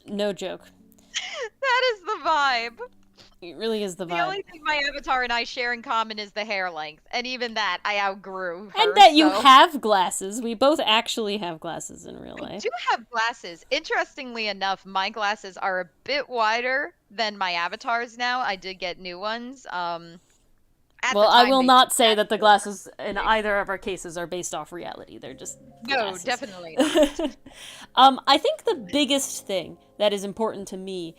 No joke. That is the vibe. It really is the vibe. The only thing my avatar and I share in common is the hair length. And even that, I outgrew her. And that you have glasses. We both actually have glasses in real life. I do have glasses. Interestingly enough, my glasses are a bit wider than my avatar's now. I did get new ones. Well, I will not say that the glasses in either of our cases are based off reality. They're just glasses. No, definitely not. I think the biggest thing that is important to me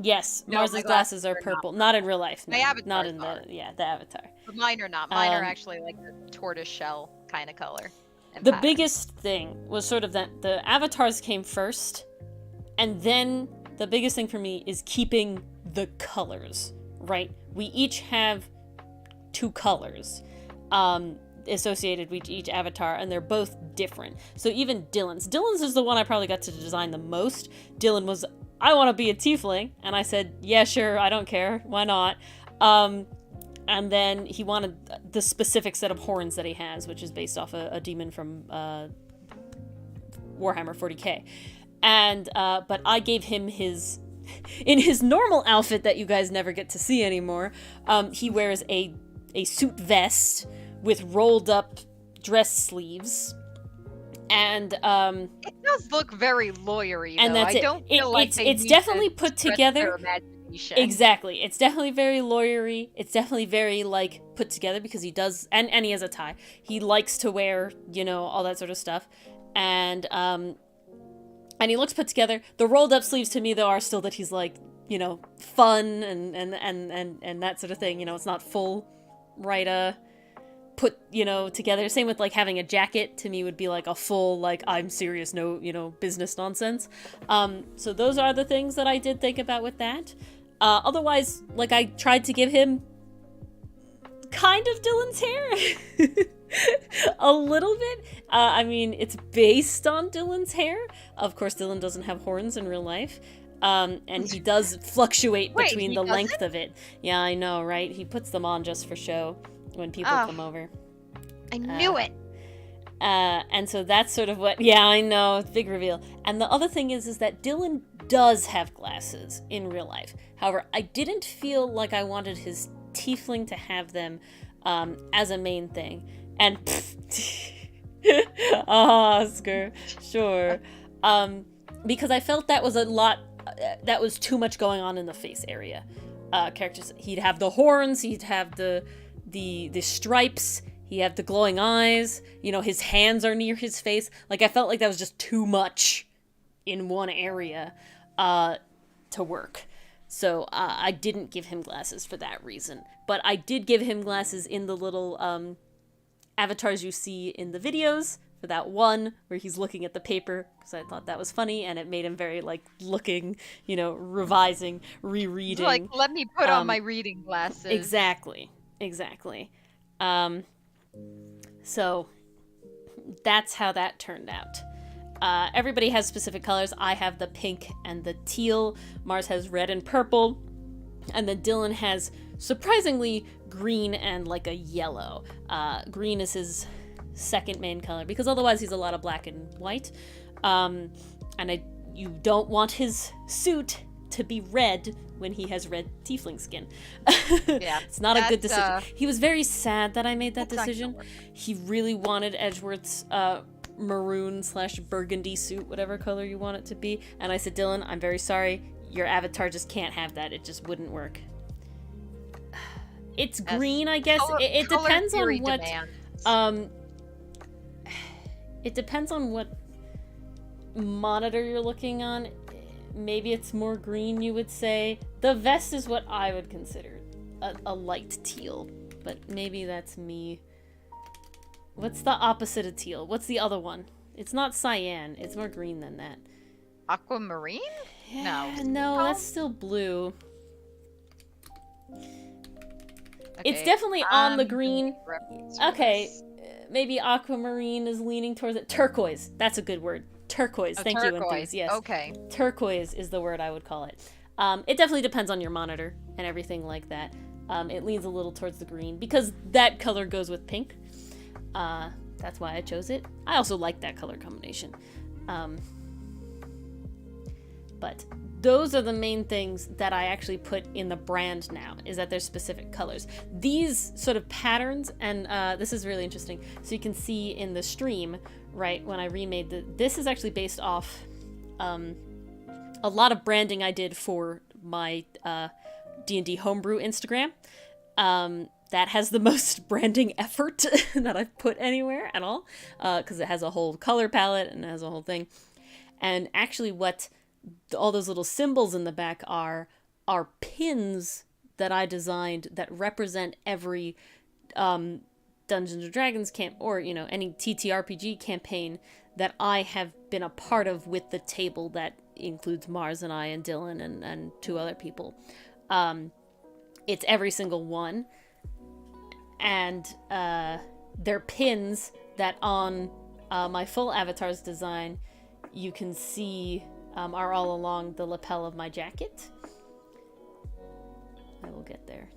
yes, no, Mars's glasses are purple. Not in real life. No, not in the avatar. But mine are not. Mine are actually like the tortoise shell kind of color. The biggest thing was sort of that the avatars came first, and then the biggest thing for me is keeping the colors, right? We each have 2 colors associated with each avatar, and they're both different. So even Dylan's is the one I probably got to design the most. Dylan was, I want to be a tiefling, and I said, yeah, sure, I don't care, why not? And then he wanted the specific set of horns that he has, which is based off a demon from Warhammer 40k. And but I gave him in his normal outfit that you guys never get to see anymore. He wears a suit vest with rolled up dress sleeves. And it does look very lawyery, though. And that's I don't feel like it's definitely put together. Exactly. It's definitely very lawyery. It's definitely very, like, put together, because he does, and he has a tie. He likes to wear, all that sort of stuff. And he looks put together. The rolled up sleeves to me, though, are still that he's, like, fun and that sort of thing. It's not full, right, put, together. Same with, like, having a jacket to me would be, like, a full, like, I'm serious, no, business nonsense. So those are the things that I did think about with that. Otherwise, like, I tried to give him kind of Dylan's hair. A little bit. I mean, it's based on Dylan's hair. Of course, Dylan doesn't have horns in real life. And he does fluctuate Wait, between he the doesn't? length of it. Yeah, I know, right? He puts them on just for show when people Oh. come over. I knew it. And so that's sort of what, yeah, I know, big reveal. And the other thing is that Dylan does have glasses in real life. However, I didn't feel like I wanted his tiefling to have them as a main thing. And, Oscar, sure. Because I felt that was a lot, that was too much going on in the face area. Characters, he'd have the horns, he'd have the stripes, he had the glowing eyes, you know, his hands are near his face. Like, I felt like that was just too much in one area to work. So I didn't give him glasses for that reason. But I did give him glasses in the little avatars you see in the videos, for that one where he's looking at the paper, because I thought that was funny, and it made him very, like, looking, you know, revising, rereading. Like, let me put on my reading glasses. Exactly. So that's how that turned out. Everybody has specific colors. I have the pink and the teal. Mars has red and purple. And then Dylan has, surprisingly, green and like a yellow. Green is his second main color, because otherwise he's a lot of black and white. And you don't want his suit to be red when he has red tiefling skin. Yeah, it's not a good decision. He was very sad that I made that decision. Not he really wanted Edgeworth's maroon/burgundy suit, whatever color you want it to be. And I said, Dylan, I'm very sorry. Your avatar just can't have that. It just wouldn't work. It's green, I guess. It depends on what... it depends on what monitor you're looking on. Maybe it's more green, you would say. The vest is what I would consider a light teal, but maybe that's me. What's the opposite of teal? What's the other one? It's not cyan. It's more green than that. Aquamarine? No, that's still blue. Okay. It's definitely on the green. Okay, maybe aquamarine is leaning towards it. Turquoise. That's a good word. Turquoise. Thank you, Enthuse. Yes. Okay. Turquoise is the word I would call it. It definitely depends on your monitor and everything like that. It leans a little towards the green because that color goes with pink. That's why I chose it. I also like that color combination. But those are the main things that I actually put in the brand now, is that there's specific colors. These sort of patterns, and this is really interesting. So you can see in the stream, right, when I remade this is actually based off a lot of branding I did for my D&D homebrew Instagram. That has the most branding effort that I've put anywhere at all, because it has a whole color palette and it has a whole thing. And actually what all those little symbols in the back are pins that I designed that represent every Dungeons & Dragons camp, or, you know, any TTRPG campaign that I have been a part of with the table that includes Mars and I and Dylan and two other people. It's every single one. And they're pins that on my full avatar's design you can see are all along the lapel of my jacket. I will get there.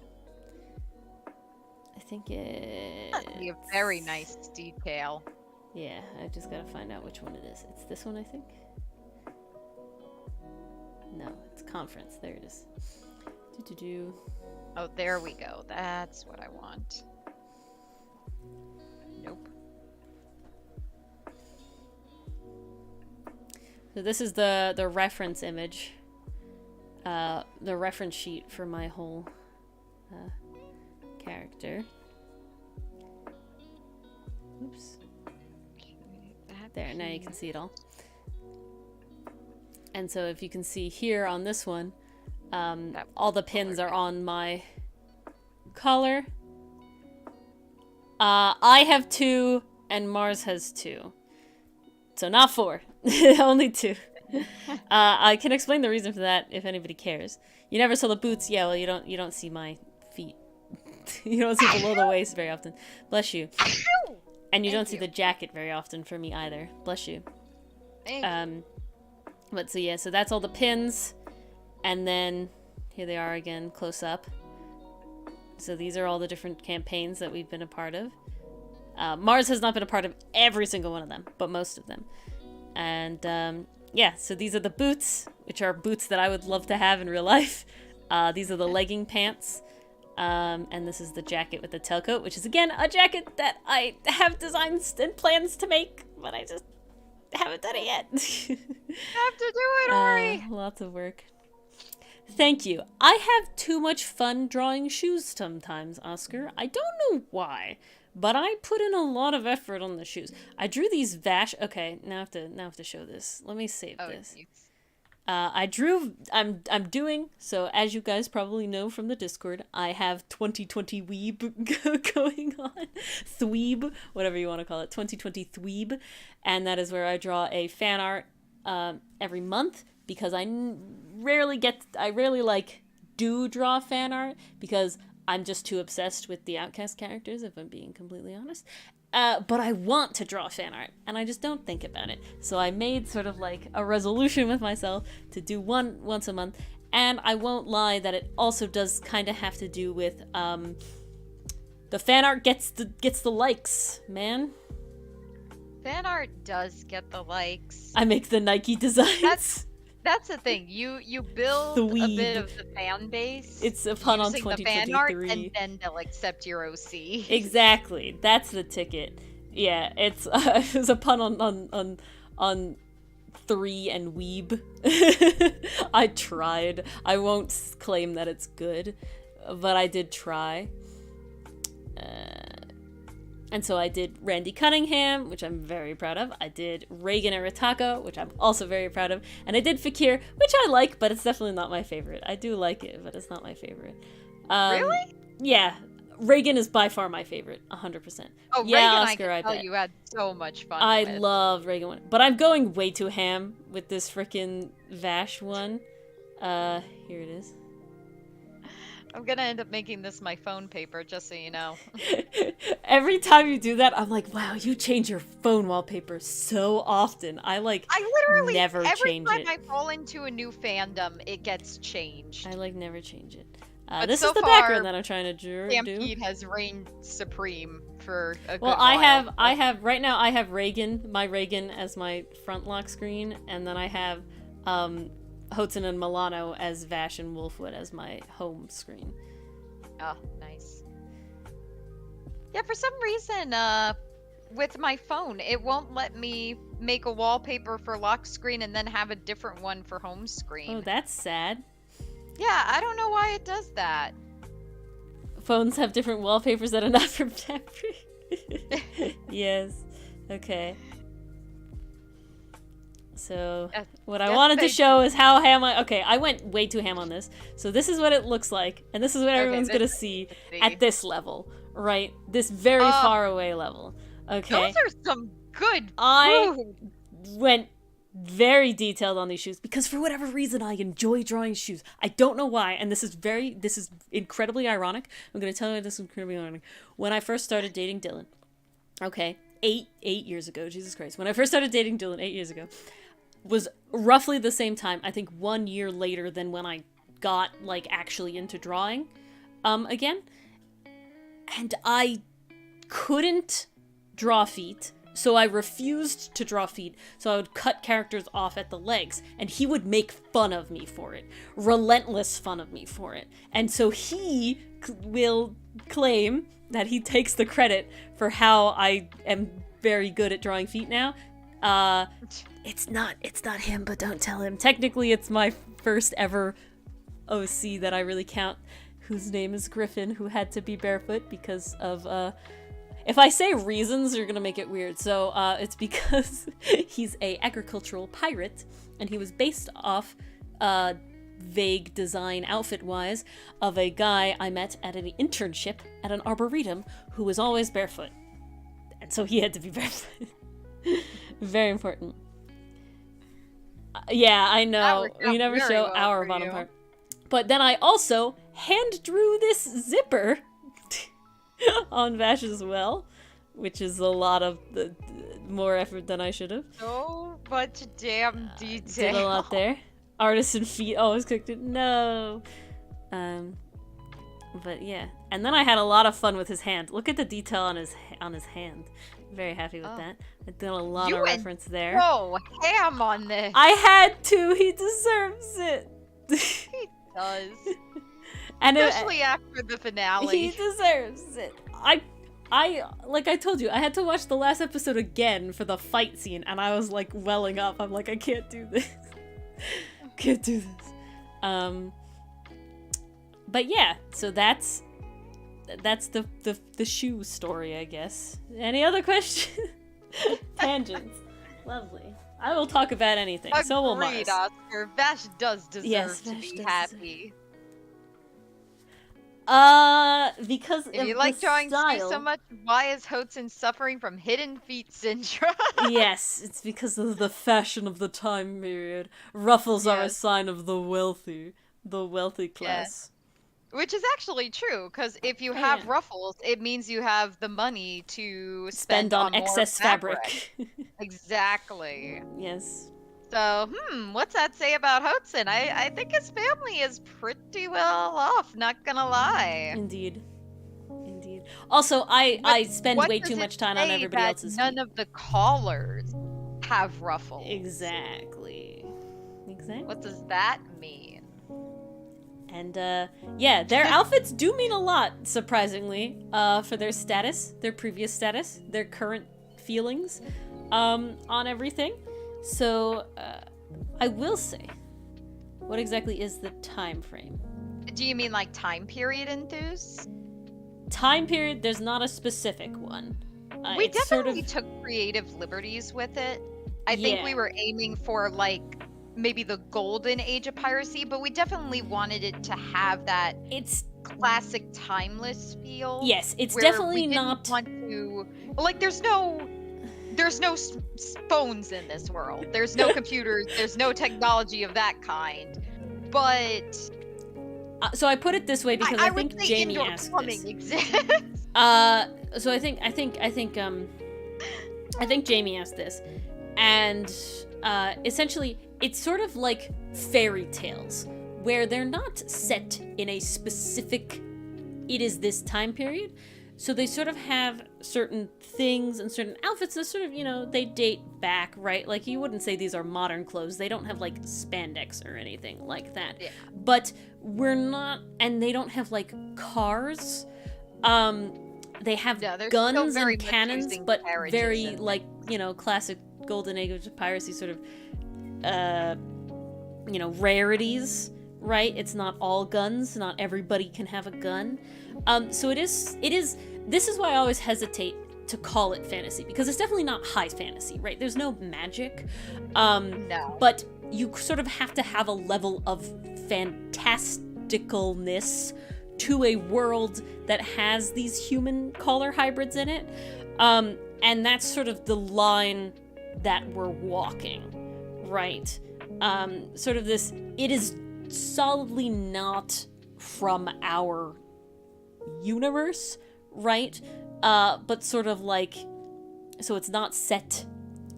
I think it's a very nice detail. Yeah, I just gotta find out which one it is. It's this one, I think. No, it's conference. There it is. Do-do-do. Oh, there we go. That's what I want. Nope. So this is the reference image. The reference sheet for my whole character. Oops. There, now you can see it all. And so if you can see here on this one, all the pins are on my collar. I have 2 and Mars has 2. So not 4, only 2. I can explain the reason for that if anybody cares. You never saw the boots? Yeah, well, you don't see my feet. You don't see below the waist very often. Bless you. And you Thank don't see you. the jacket very often for me either. Bless you. Thank you. But so yeah, so that's all the pins. And then here they are again, close up. So these are all the different campaigns that we've been a part of. Mars has not been a part of every single one of them, but most of them. And yeah, so these are the boots, which are boots that I would love to have in real life. These are the legging pants. And this is the jacket with the tailcoat, which is again a jacket that I have designs and plans to make, but I just haven't done it yet. You have to do it, Ori. Lots of work. Thank you. I have too much fun drawing shoes sometimes, Oscar. I don't know why, but I put in a lot of effort on the shoes. I drew these Vash. Okay, now I have to show this. Let me save this. I'm doing, so as you guys probably know from the Discord, I have 2020 Weeb going on. Thweeb, whatever you want to call it. 2020 Thweeb. And that is where I draw a fan art every month, because I rarely do draw fan art, because I'm just too obsessed with the Outcast characters, if I'm being completely honest. But I want to draw fan art, and I just don't think about it. So I made sort of like a resolution with myself to do one once a month, and I won't lie that it also does kind of have to do with the fan art gets the likes, man. Fan art does get the likes. I make the Nike designs. That's the thing. You build a bit of the fan base. It's a pun on using 2023. the fan art, and then they'll accept your OC. Exactly. That's the ticket. Yeah, it's it was a pun on 3 and Weeb. I tried. I won't claim that it's good, but I did try. And so I did Randy Cunningham, which I'm very proud of. I did Reagan Arataka, which I'm also very proud of. And I did Fakir, which I like, but it's definitely not my favorite. I do like it, but it's not my favorite. Really? Yeah. Reagan is by far my favorite, 100%. Oh, yeah, Reagan, Oscar, I I can tell bet. you had so much fun I with. love Reagan, but I'm going way too ham with this frickin' Vash one. Here it is. I'm gonna end up making this my phone paper, just so you know. Every time you do that, I'm like, wow, you change your phone wallpaper so often. I literally never every change time it. I fall into a new fandom, it gets changed. I never change it. But This so is the far, background that I'm trying to do. Stampede has reigned supreme for a Well, good while. I have right now. I have my Reagan as my front lock screen, and then I have Houghton and Milano as Vash and Wolfwood as my home screen. Oh, nice. Yeah, for some reason, with my phone, it won't let me make a wallpaper for lock screen and then have a different one for home screen. Oh, that's sad. Yeah, I don't know why it does that. Phones have different wallpapers that are not from fabric. Yes. Okay. So what I wanted to show is how ham I went way too ham on this. So this is what it looks like, and this is what everyone's gonna see at this level, right? This very far away level. Okay. Those are some good I food. went very detailed on these shoes because for whatever reason I enjoy drawing shoes. I don't know why, and this is incredibly ironic. I'm gonna tell you this is incredibly ironic. When I first started dating Dylan, okay, eight years ago, Jesus Christ. When I first started dating Dylan 8 years ago, was roughly the same time, I think 1 year later than when I got like actually into drawing again. And I couldn't draw feet, so I refused to draw feet, so I would cut characters off at the legs, and he would make fun of me for it. Relentless fun of me for it. And so he will claim that he takes the credit for how I am very good at drawing feet now. It's not him, but don't tell him. Technically, it's my first ever OC that I really count, whose name is Griffin, who had to be barefoot because of, if I say reasons, you're gonna make it weird. So, it's because he's a agricultural pirate, and he was based off, vague design outfit-wise, of a guy I met at an internship at an arboretum who was always barefoot. And so he had to be barefoot. Very important. Yeah, I know. We never show our bottom part. But then I also hand drew this zipper on Vash as well, which is a lot of more effort than I should have. So much damn detail. Did a lot there. Artisan feet always cooked it. No. But yeah, and then I had a lot of fun with his hand. Look at the detail on his hand. Very happy with that. I did a lot of reference there. Oh, ham on this. I had to. He deserves it. He does. And especially after the finale. He deserves it. I like I told you, I had to watch the last episode again for the fight scene, and I was like welling up. I'm like, I can't do this. Can't do this. But yeah, so that's the shoe story, I guess. Any other questions? Tangents. Lovely. I will talk about anything. Agreed, So will Mars. Oscar. Vash does deserve to be happy. Because if you like drawing so much, why is Hotsun suffering from hidden feet syndrome? Yes, it's because of the fashion of the time period. Ruffles are a sign of the wealthy class. Yes. Which is actually true, because if you have ruffles, it means you have the money to spend on excess fabric. Exactly. Yes. So, what's that say about Hotsun? I think his family is pretty well off, not gonna lie. Indeed. Also, I spend way too much time on everybody else's feet. None of the callers have ruffles. Exactly. What does that mean? And, yeah, their outfits do mean a lot, surprisingly, for their status, their previous status, their current feelings, on everything. So, I will say, what exactly is the time frame? Do you mean like time period enthuse? Time period, there's not a specific one. We definitely took creative liberties with it. I think we were aiming for, like, maybe the golden age of piracy, but we definitely wanted it to have that classic timeless feel. Yes, it's definitely not want to, like, there's no phones in this world. There's no computers, there's no technology of that kind. But so I put it this way because I think Jamie asked this. Exists. So I think Jamie asked this, and essentially it's sort of like fairy tales where they're not set in a specific it is this time period. So they sort of have certain things and certain outfits that sort of, they date back, right? Like, you wouldn't say these are modern clothes. They don't have, like, spandex or anything like that. Yeah. But we're not, and they don't have, like, cars. They have guns and cannons, but very, like, classic golden age of piracy sort of, rarities, right? It's not all guns. Not everybody can have a gun. So it is, this is why I always hesitate to call it fantasy, because it's definitely not high fantasy, right? There's no magic. No. But you sort of have to have a level of fantasticalness to a world that has these human caller hybrids in it. And that's sort of the line that we're walking, right? Sort of this, it is solidly not from our universe, right? But sort of like, so it's not set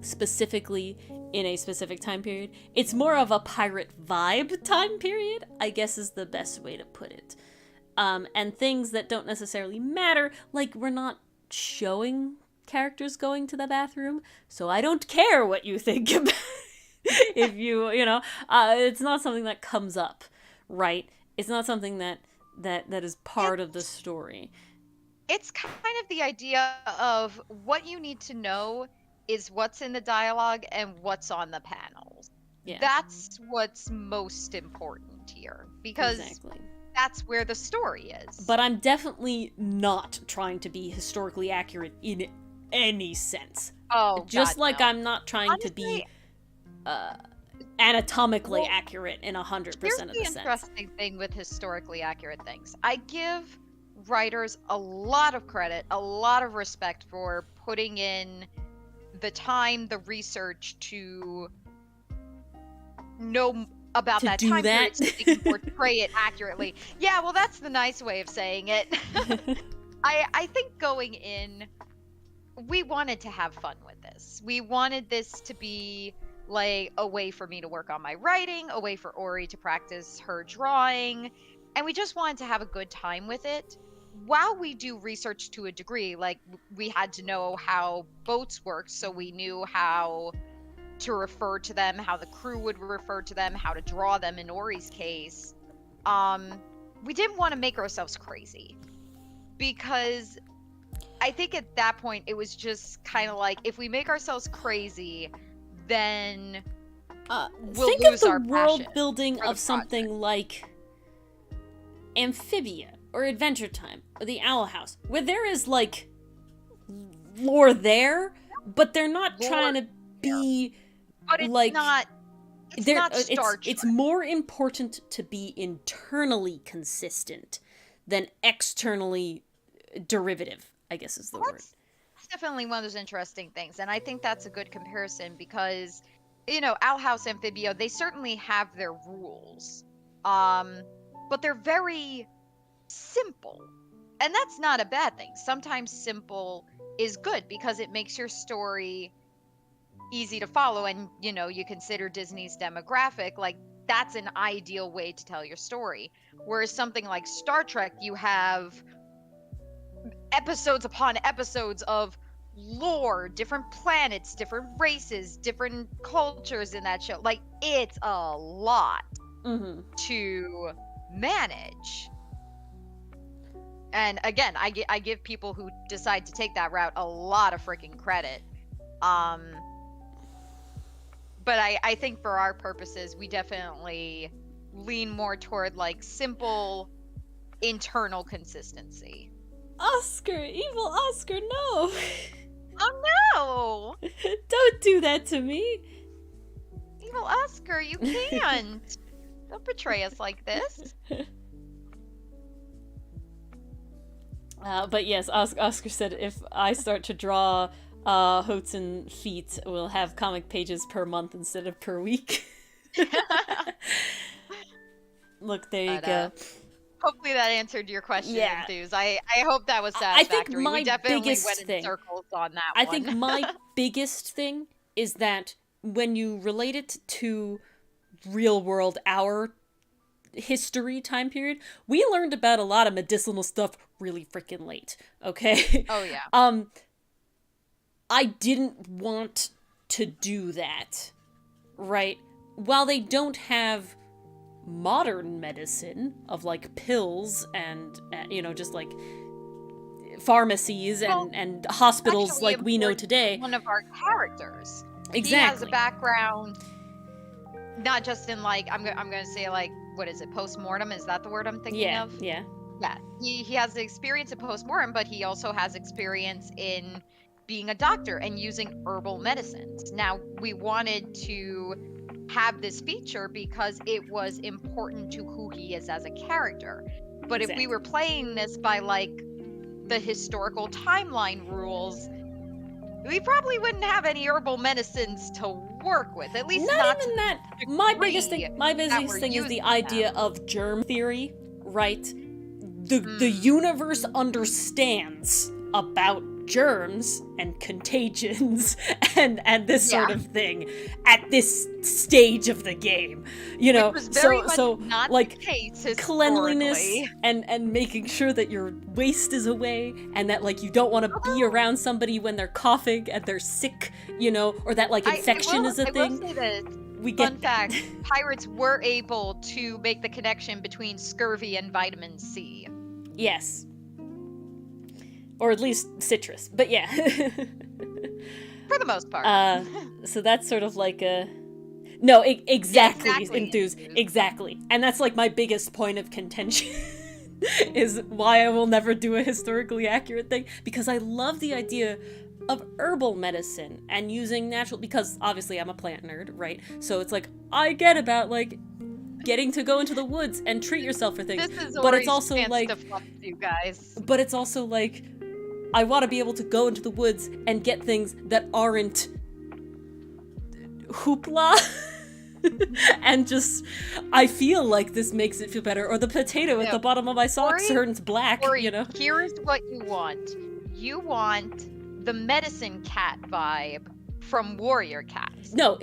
specifically in a specific time period. It's more of a pirate vibe time period, I guess is the best way to put it. And things that don't necessarily matter, like we're not showing characters going to the bathroom, so I don't care what you think about if it's not something that comes up, right? It's not something that is part of the story. It's kind of the idea of what you need to know is what's in the dialogue and what's on the panels. Yeah. That's what's most important here, because that's where the story is. But I'm definitely not trying to be historically accurate in any sense. Oh, just God, like no. I'm not trying to be anatomically accurate in 100% of the sense. Here's the interesting thing with historically accurate things. I give writers a lot of credit, a lot of respect for putting in the time, the research to know about that time period so they can portray it accurately. Yeah, well, that's the nice way of saying it. I think going in we wanted to have fun with this. We wanted this to be like a way for me to work on my writing, a way for Ori to practice her drawing, and we just wanted to have a good time with it. While we do research to a degree, like we had to know how boats worked, so we knew how to refer to them, how the crew would refer to them, how to draw them in Ori's case. We didn't want to make ourselves crazy, because I think at that point it was just kind of like, if we make ourselves crazy, then we'll think lose of our the world passion building for the of something project. like Amphibia or Adventure Time or the Owl House, where there is like lore there, but they're not Lore trying to be But it's like not. It's they're- not Star Trek. it's more important to be internally consistent than externally derivative, I guess is the word. That's definitely one of those interesting things, and I think that's a good comparison because, Owl House, Amphibia, they certainly have their rules, but they're very simple, and that's not a bad thing. Sometimes simple is good because it makes your story easy to follow, and you consider Disney's demographic, like that's an ideal way to tell your story. Whereas something like Star Trek, you have episodes upon episodes of lore, different planets, different races, different cultures in that show. Like, it's a lot to manage. And again, I give people who decide to take that route a lot of freaking credit. But I think for our purposes, we definitely lean more toward like simple internal consistency. Oscar, evil Oscar, no! Oh no! Don't do that to me! Evil Oscar, you can't! Don't betray us like this. But yes, Oscar said if I start to draw Hotsun feet, we'll have comic pages per month instead of per week. Look, there you go. Hopefully that answered your question, Yeah. Enthuse. I hope that was satisfactory. I think my we definitely biggest went in thing, circles on that I one. think my biggest thing is that when you relate it to real world, our history time period, we learned about a lot of medicinal stuff really freaking late, okay? Oh yeah. I didn't want to do that, right? While they don't have modern medicine of like pills and just like pharmacies and hospitals Actually, like we know today. One of our characters. Exactly. He has a background, not just in like I'm gonna say like, what is it, post-mortem? Is that the word I'm thinking of? Yeah. Yeah. He has the experience in post-mortem, but he also has experience in being a doctor and using herbal medicines. Now, we wanted to have this feature because it was important to who he is as a character. But if we were playing this by like the historical timeline rules, we probably wouldn't have any herbal medicines to work with. At least not even that. My biggest thing is the idea of germ theory, right? The universe understands about germs and contagions and this sort of thing at this stage of the game, Which was very much so not like the case cleanliness and making sure that your waste is away and that like you don't want to be around somebody when they're coughing and they're sick, or that like infection is a thing. I will say this. We Fun get fact, pirates were able to make the connection between scurvy and vitamin C. Yes. Or at least citrus. But yeah. For the most part. So that's sort of like a... No, exactly, Exactly. Enthuse. Exactly. And that's like my biggest point of contention. Is why I will never do a historically accurate thing. Because I love the idea of herbal medicine and using natural... Because obviously I'm a plant nerd, right? So it's like, I get about like getting to go into the woods and treat yourself for things. This is but Ori's it's also chance like... to fuck you guys. But it's also like, I want to be able to go into the woods and get things that aren't hoopla. And just, I feel like this makes it feel better. Or the potato at the bottom of my socks turns black, Ori, here's what you want. You want the medicine cat vibe from Warrior Cats. No,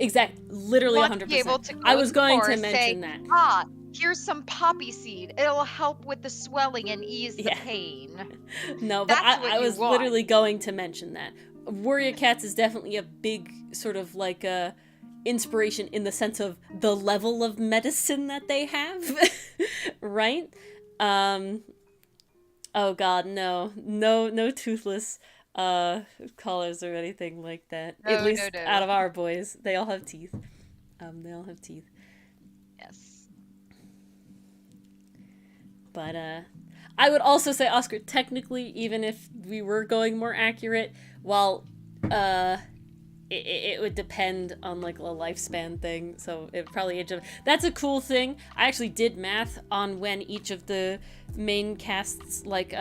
literally Want to 100%. be able to go I was in the going to forest, mention say, that. Here's some poppy seed. It'll help with the swelling and ease the pain. No, but That's what I you was want. literally going to mention that. Warrior Cats is definitely a big sort of like inspiration in the sense of the level of medicine that they have, right? Oh god, no toothless collars or anything like that. At least No. out of our boys, they all have teeth. They all have teeth. Yes. But I would also say, Oscar, technically, even if we were going more accurate, while it would depend on like a lifespan thing, so it probably age of. That's a cool thing. I actually did math on when each of the main casts, like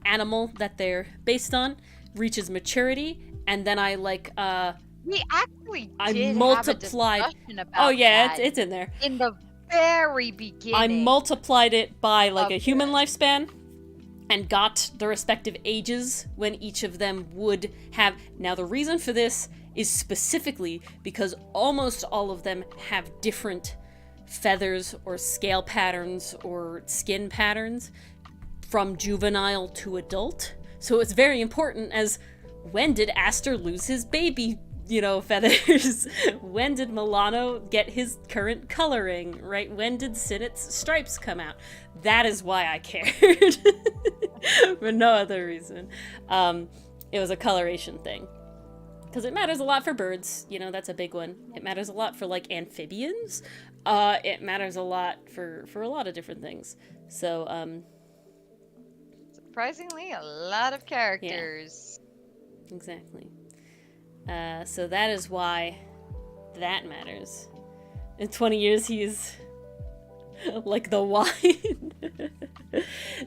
animal that they're based on, reaches maturity, and then I like We actually I did multiplied. have a discussion about Oh yeah, that it's in there. in the very beginning. I multiplied it by like a human this. lifespan and got the respective ages when each of them would have. Now the reason for this is specifically because almost all of them have different feathers or scale patterns or skin patterns from juvenile to adult. So it's very important as when did Aster lose his baby, feathers? When did Milano get his current coloring, right? When did Sinnet's stripes come out? That is why I cared. For no other reason. It was a coloration thing. Because it matters a lot for birds, that's a big one. It matters a lot for, like, amphibians. It matters a lot for a lot of different things. So, surprisingly, a lot of characters. Yeah, exactly. So that is why that matters. In 20 years, he's like the wine.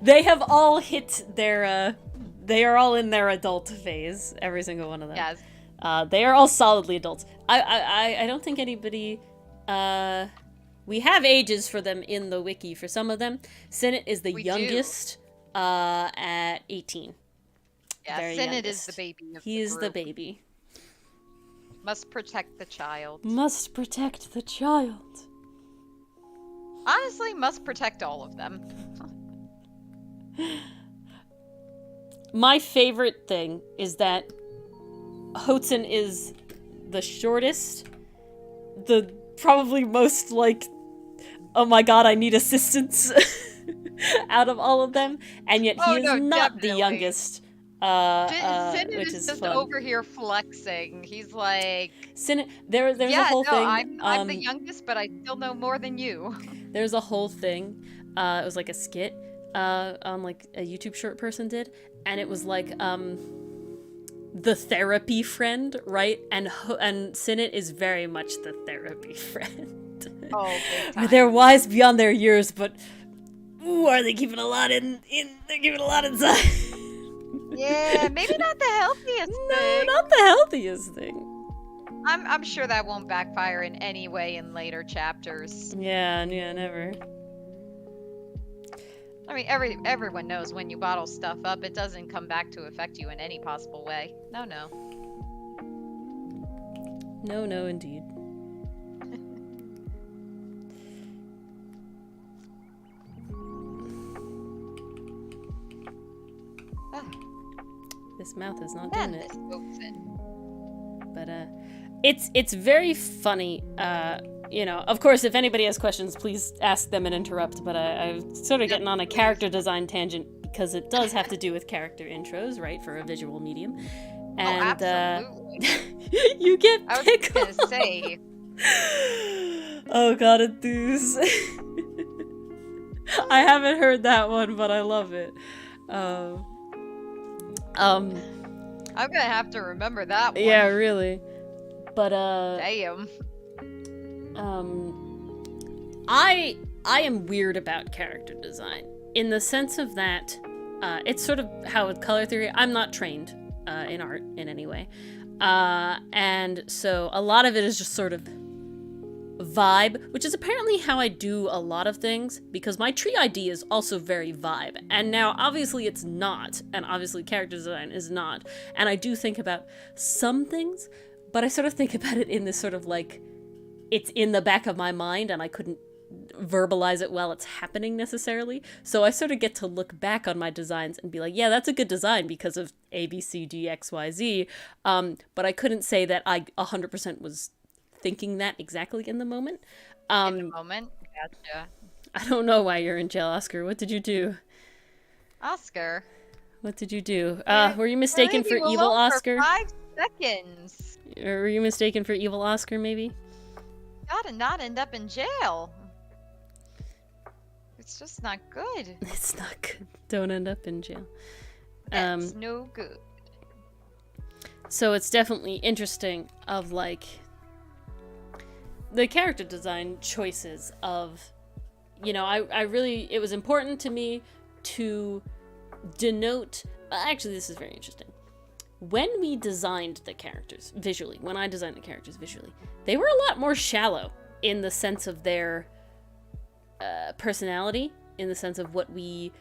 They have all hit their, they are all in their adult phase, every single one of them. Yes. They are all solidly adults. I don't think anybody, we have ages for them in the wiki for some of them. Sinnet is the youngest, at 18. Yeah, Sinnet is the baby of He the is group. the baby. Must protect the child. Must protect the child. Honestly, must protect all of them. My favorite thing is that Hotsun is the shortest, the probably most like, oh my god, I need assistance out of all of them, and yet he is not the youngest. Sinnet which is is just fun. over here flexing. He's like, Sinnet, there's a whole thing. I'm the youngest, but I still know more than you. There's a whole thing. It was like a skit on like a YouTube short person did, and it was like the therapy friend, right? And Sinnet is very much the therapy friend. Oh, big time. They're wise beyond their years, but ooh, are they keeping a lot in? They're keeping a lot inside. Yeah, maybe not the healthiest thing. Not the healthiest thing. I'm sure that won't backfire in any way in later chapters. Yeah, never. I mean, everyone knows when you bottle stuff up, it doesn't come back to affect you in any possible way. No. No, indeed. This mouth is not doing it. But it's very funny. Of course, if anybody has questions, please ask them and interrupt. But I'm sort of getting on a character design tangent because it does have to do with character intros, right, for a visual medium. And absolutely. you get I was pickled. gonna say. Oh god, enthuse. I haven't heard that one, but I love it. I'm gonna have to remember that one. Yeah, really. But Damn. I am weird about character design in the sense of that it's sort of how with color theory, I'm not trained in art in any way. And so a lot of it is just sort of vibe, which is apparently how I do a lot of things, because my tree ID is also very vibe. And now, obviously, it's not, and obviously, character design is not. And I do think about some things, but I sort of think about it in this sort of like, it's in the back of my mind, and I couldn't verbalize it while it's happening necessarily. So I sort of get to look back on my designs and be like, yeah, that's a good design because of A, B, C, D, X, Y, Z. But I couldn't say that I 100% was thinking that exactly in the moment. In the moment? Gotcha. I don't know why you're in jail, Oscar. What did you do? Oscar. What did you do? Yeah, Were you mistaken for leave you evil alone Oscar? For 5 seconds. Or were you mistaken for evil Oscar, maybe? Gotta not end up in jail. It's just not good. It's not good. Don't end up in jail. That's no good. So it's definitely interesting of like the character design choices of, you know, I really, it was important to me to denote, actually this is very interesting. When we designed the characters visually, when I designed the characters visually, they were a lot more shallow in the sense of their personality, in the sense of what we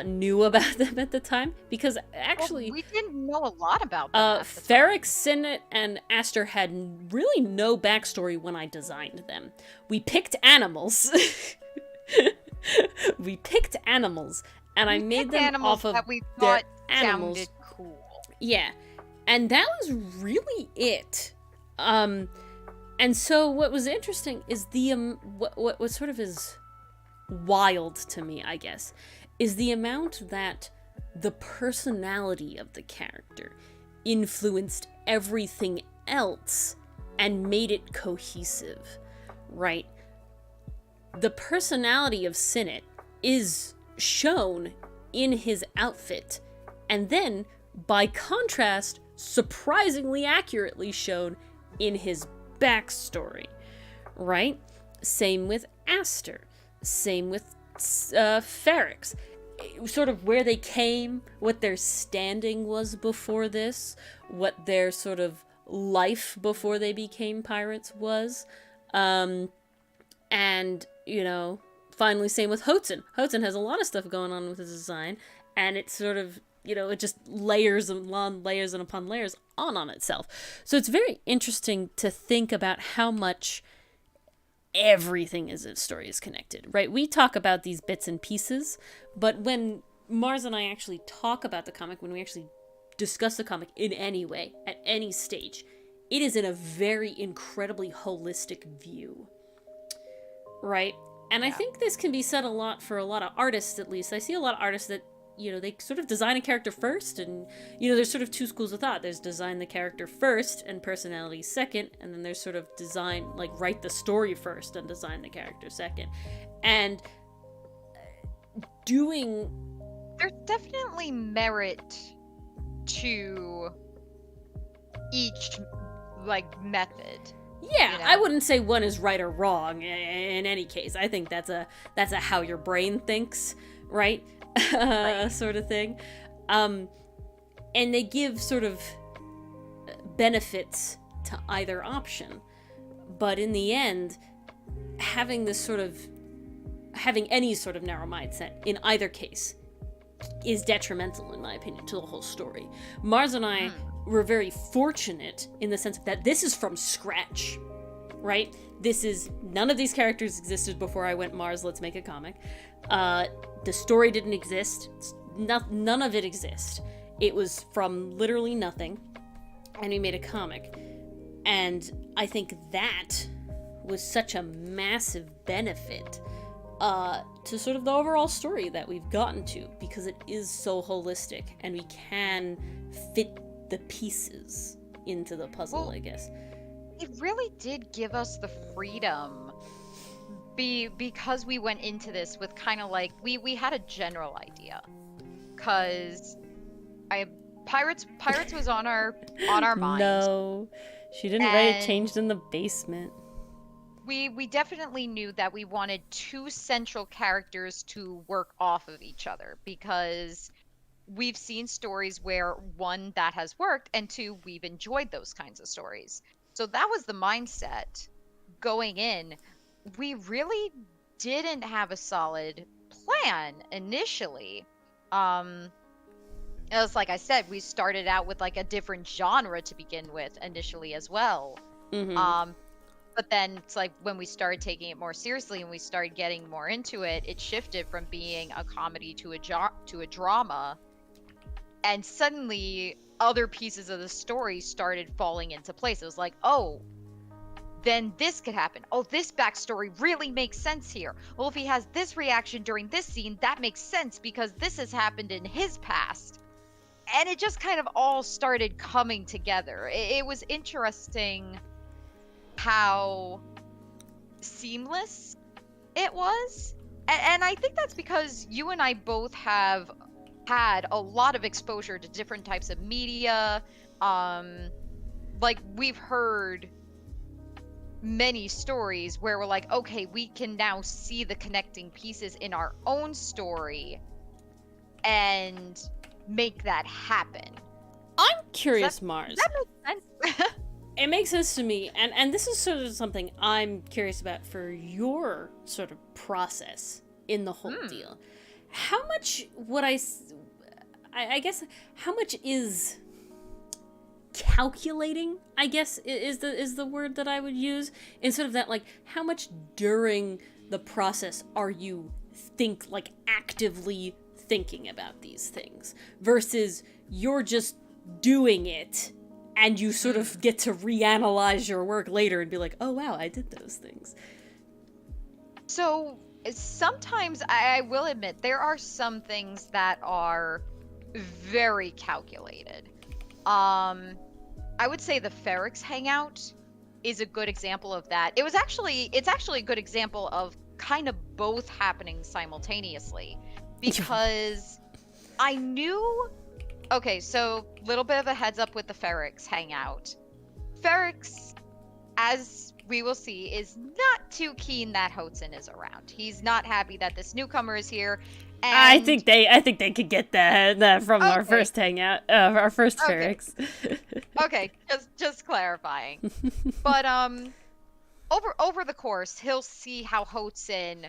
knew about them at the time, because actually we didn't know a lot about them. Ferric, Sinnet, and Aster had really no backstory when I designed them. We picked animals. We picked animals, and I made them off of that we their thought animals. Sounded cool. Yeah, and that was really it. And so what was interesting is the what sort of is wild to me, I guess, is the amount that the personality of the character influenced everything else and made it cohesive, right? The personality of Sinnet is shown in his outfit, and then, by contrast, surprisingly accurately shown in his backstory, right? Same with Aster. Same with Ferrix. Sort of where they came, what their standing was before this, what their sort of life before they became pirates was. And, you know, finally same with Houghton. Houghton has a lot of stuff going on with his design, and it's sort of, you know, it just layers upon layers and upon layers on itself. So it's very interesting to think about how much everything in a story is connected, right? We talk about these bits and pieces, but when Mars and I actually talk about the comic, when we actually discuss the comic in any way, at any stage, it is in a very incredibly holistic view, right? And yeah. I think this can be said a lot for a lot of artists, at least. I see a lot of artists that, you know, they sort of design a character first, and, you know, there's sort of two schools of thought. There's design the character first and personality second, and then there's sort of design, like, write the story first and design the character second. And doing... There's definitely merit to each, like, method. Yeah, you know? I wouldn't say one is right or wrong in any case. I think that's a how your brain thinks, right? Right. Sort of thing. And they give sort of benefits to either option. But in the end, having any sort of narrow mindset in either case is detrimental, in my opinion, to the whole story. Mars and I were very fortunate in the sense that this is from scratch, right? None of these characters existed before I went Mars, let's make a comic. The story didn't exist. None of it exists. It was from literally nothing, and we made a comic. And I think that was such a massive benefit to sort of the overall story that we've gotten to, because it is so holistic, and we can fit the pieces into the puzzle, I guess. It really did give us the freedom because we went into this with kind of like we had a general idea, because pirates was on our mind. No, she didn't write it changed in the basement. We definitely knew that we wanted two central characters to work off of each other, because we've seen stories where, one, that has worked, and two, we've enjoyed those kinds of stories. So that was the mindset. going in, we really didn't have a solid plan initially. It was like I said, we started out with like a different genre to begin with initially as well. Mm-hmm. But then it's like when we started taking it more seriously and we started getting more into it, it shifted from being a comedy to a drama, and suddenly other pieces of the story started falling into place. It was like, oh, then this could happen. Oh, this backstory really makes sense here. Well, if he has this reaction during this scene, that makes sense because this has happened in his past. And it just kind of all started coming together. It was interesting how seamless it was. And I think that's because you and I both have had a lot of exposure to different types of media. Like, we've heard many stories where we're like, okay, we can now see the connecting pieces in our own story and make that happen. I'm curious, Mars. That makes sense. It makes sense to me, and this is sort of something I'm curious about for your sort of process in the whole deal. How much would I guess, how much is calculating, I guess, is the word that I would use, instead of that, like, how much during the process are you actively thinking about these things versus you're just doing it and you sort of get to reanalyze your work later and be like, oh wow, I did those things. So sometimes I will admit there are some things that are very calculated. I would say the Ferrex hangout is a good example of that. It's actually a good example of kind of both happening simultaneously, because I knew. Okay, so little bit of a heads up with the Ferrex hangout. Ferrex, as we will see, is not too keen that Hotson is around. He's not happy that this newcomer is here. And I think they could get that from our first hangout, our first Ferrex. Okay, just clarifying. But over the course, he'll see how Hotson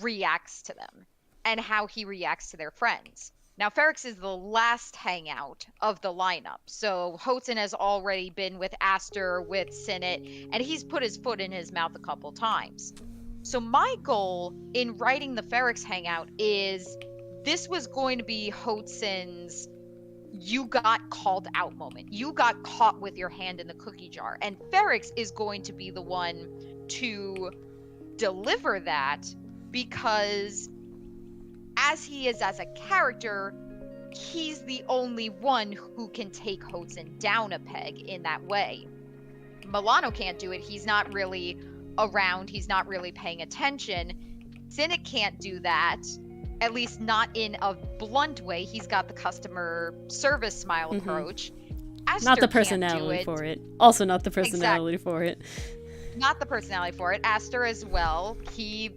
reacts to them and how he reacts to their friends. Now, Ferrex is the last hangout of the lineup, so Hotson has already been with Aster, with Sinnit, and he's put his foot in his mouth a couple times. So my goal in writing the Ferrex hangout is this was going to be Hotson's you got called out moment. You got caught with your hand in the cookie jar, and Ferrex is going to be the one to deliver that, because as he is as a character, he's the only one who can take Hotson down a peg in that way. Milano can't do it. He's not really around. He's not really paying attention. Sinnit can't do that, at least not in a blunt way. He's got the customer service smile approach. Aster not the personality for it. Also not the personality for it. Not the personality for it. Aster as well. He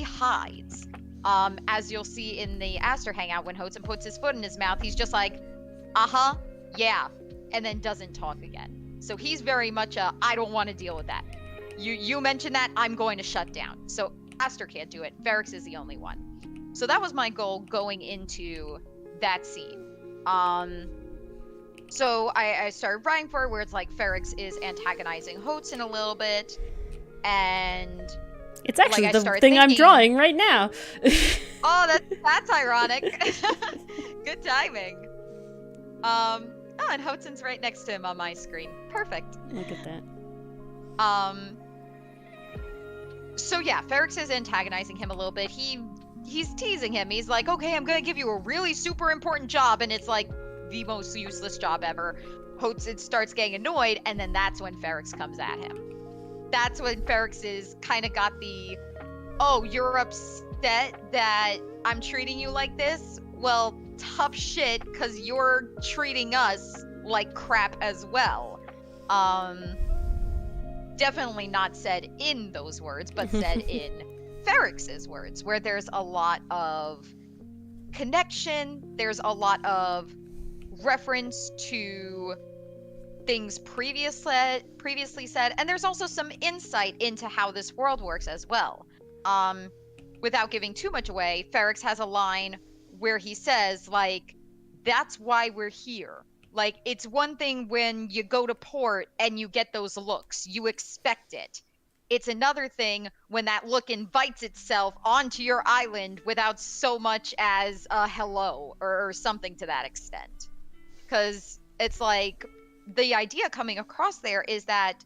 hides. As you'll see in the Aster hangout, when Hotson puts his foot in his mouth, he's just like, yeah, and then doesn't talk again. So he's very much I don't want to deal with that. You mentioned that, I'm going to shut down. So Aster can't do it. Ferrex is the only one. So that was my goal going into that scene. So I started writing for it where it's like Ferrex is antagonizing Hotson a little bit, and it's actually the thing I'm drawing right now. Oh, that's ironic. Good timing. Oh, and Hotson's right next to him on my screen. Perfect. Look at that. So yeah, Ferrex is antagonizing him a little bit. He's teasing him. He's like, okay, I'm gonna give you a really super important job, and it's like the most useless job ever. Hotson starts getting annoyed, and then that's when Ferrex comes at him. That's when Ferrex is kind of got the, oh, you're upset that I'm treating you like this? Well, tough shit, because you're treating us like crap as well. Definitely not said in those words, but said in Ferrex's words, where there's a lot of connection, there's a lot of reference to things previously said, and there's also some insight into how this world works as well. Without giving too much away, Ferrix has a line where he says, like, that's why we're here. Like, it's one thing when you go to port and you get those looks, you expect it. It's another thing when that look invites itself onto your island without so much as a hello or something to that extent. Because it's like, the idea coming across there is that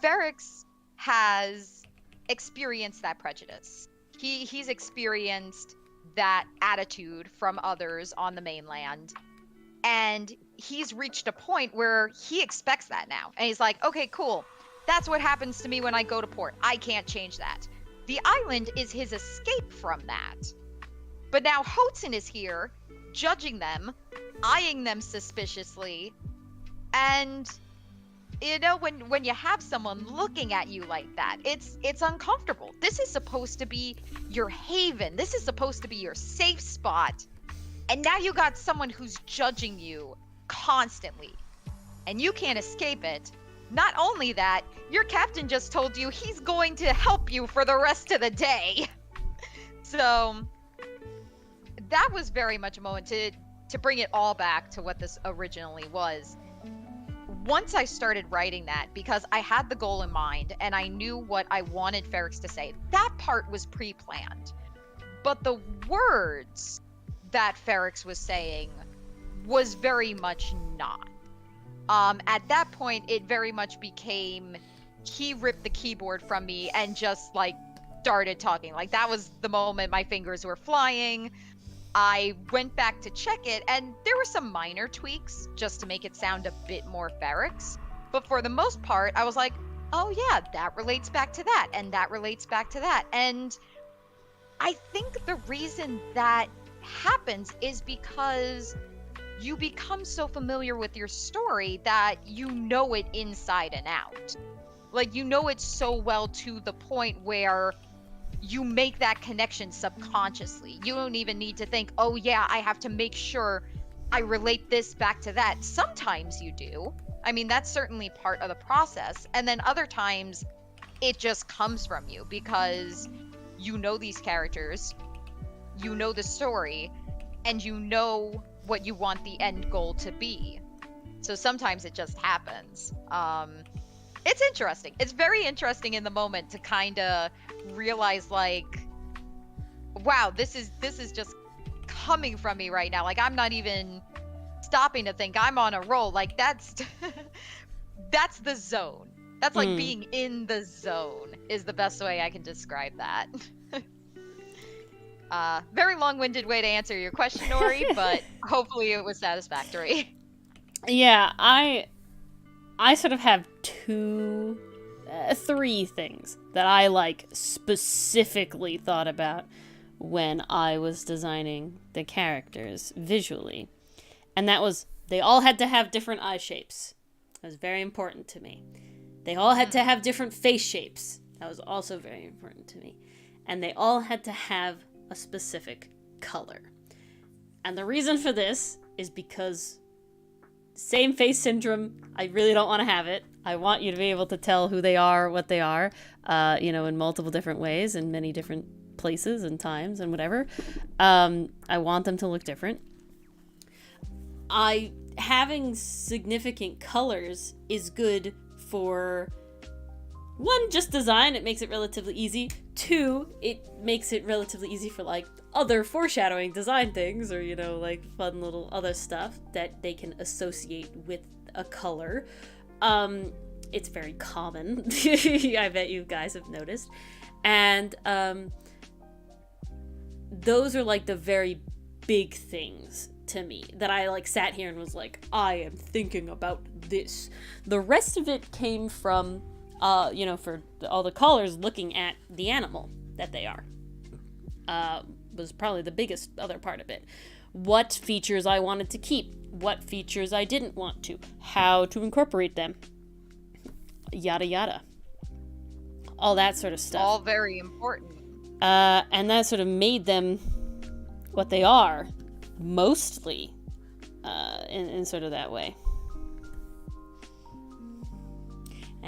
Ferrix has experienced that prejudice. He's experienced that attitude from others on the mainland, and he's reached a point where he expects that now. And he's like, okay, cool. That's what happens to me when I go to port. I can't change that. The island is his escape from that. But now Hudson is here, judging them, eyeing them suspiciously, and you know, when you have someone looking at you like that, it's uncomfortable. This is supposed to be your haven. This is supposed to be your safe spot. And now you got someone who's judging you constantly, and you can't escape it. Not only that, your captain just told you he's going to help you for the rest of the day. So that was very much a moment to bring it all back to what this originally was. Once I started writing that, because I had the goal in mind and I knew what I wanted Ferrix to say, that part was pre-planned. But the words that Ferrix was saying was very much not. At that point, it very much became, he ripped the keyboard from me and just, like, started talking. Like, that was the moment my fingers were flying. I went back to check it, and there were some minor tweaks just to make it sound a bit more Ferrix. But for the most part, I was like, oh yeah, that relates back to that, and that relates back to that. And I think the reason that happens is because you become so familiar with your story that you know it inside and out. Like, you know it so well to the point where you make that connection subconsciously. You don't even need to think, oh yeah, I have to make sure I relate this back to that. Sometimes you do. I mean, that's certainly part of the process. And then other times, it just comes from you because you know these characters, you know the story, and you know what you want the end goal to be. So sometimes it just happens. It's interesting. It's very interesting in the moment to kind of realize, like, wow, this is just coming from me right now. Like, I'm not even stopping to think. I'm on a roll. Like, that's that's the zone. That's like being in the zone is the best way I can describe that. Very long-winded way to answer your question, Ori, but hopefully it was satisfactory. Yeah, I sort of have three things that I, like, specifically thought about when I was designing the characters visually. And that was, they all had to have different eye shapes. That was very important to me. They all had to have different face shapes. That was also very important to me. And they all had to have a specific color. And the reason for this is because same face syndrome, I really don't want to have it. I want you to be able to tell who they are, what they are, in multiple different ways, in many different places and times and whatever. I want them to look different. Having significant colors is good for, one, just design. It makes it relatively easy. Two, it makes it relatively easy for, like, other foreshadowing design things, or, like, fun little other stuff that they can associate with a color. It's very common. I bet you guys have noticed. And those are, like, the very big things to me that I, like, sat here and was like, I am thinking about this. The rest of it came from for all the callers looking at the animal that they are. Was probably the biggest other part of it. What features I wanted to keep, what features I didn't want to, how to incorporate them, yada yada. All that sort of stuff. All very important. And that sort of made them what they are, mostly, in sort of that way.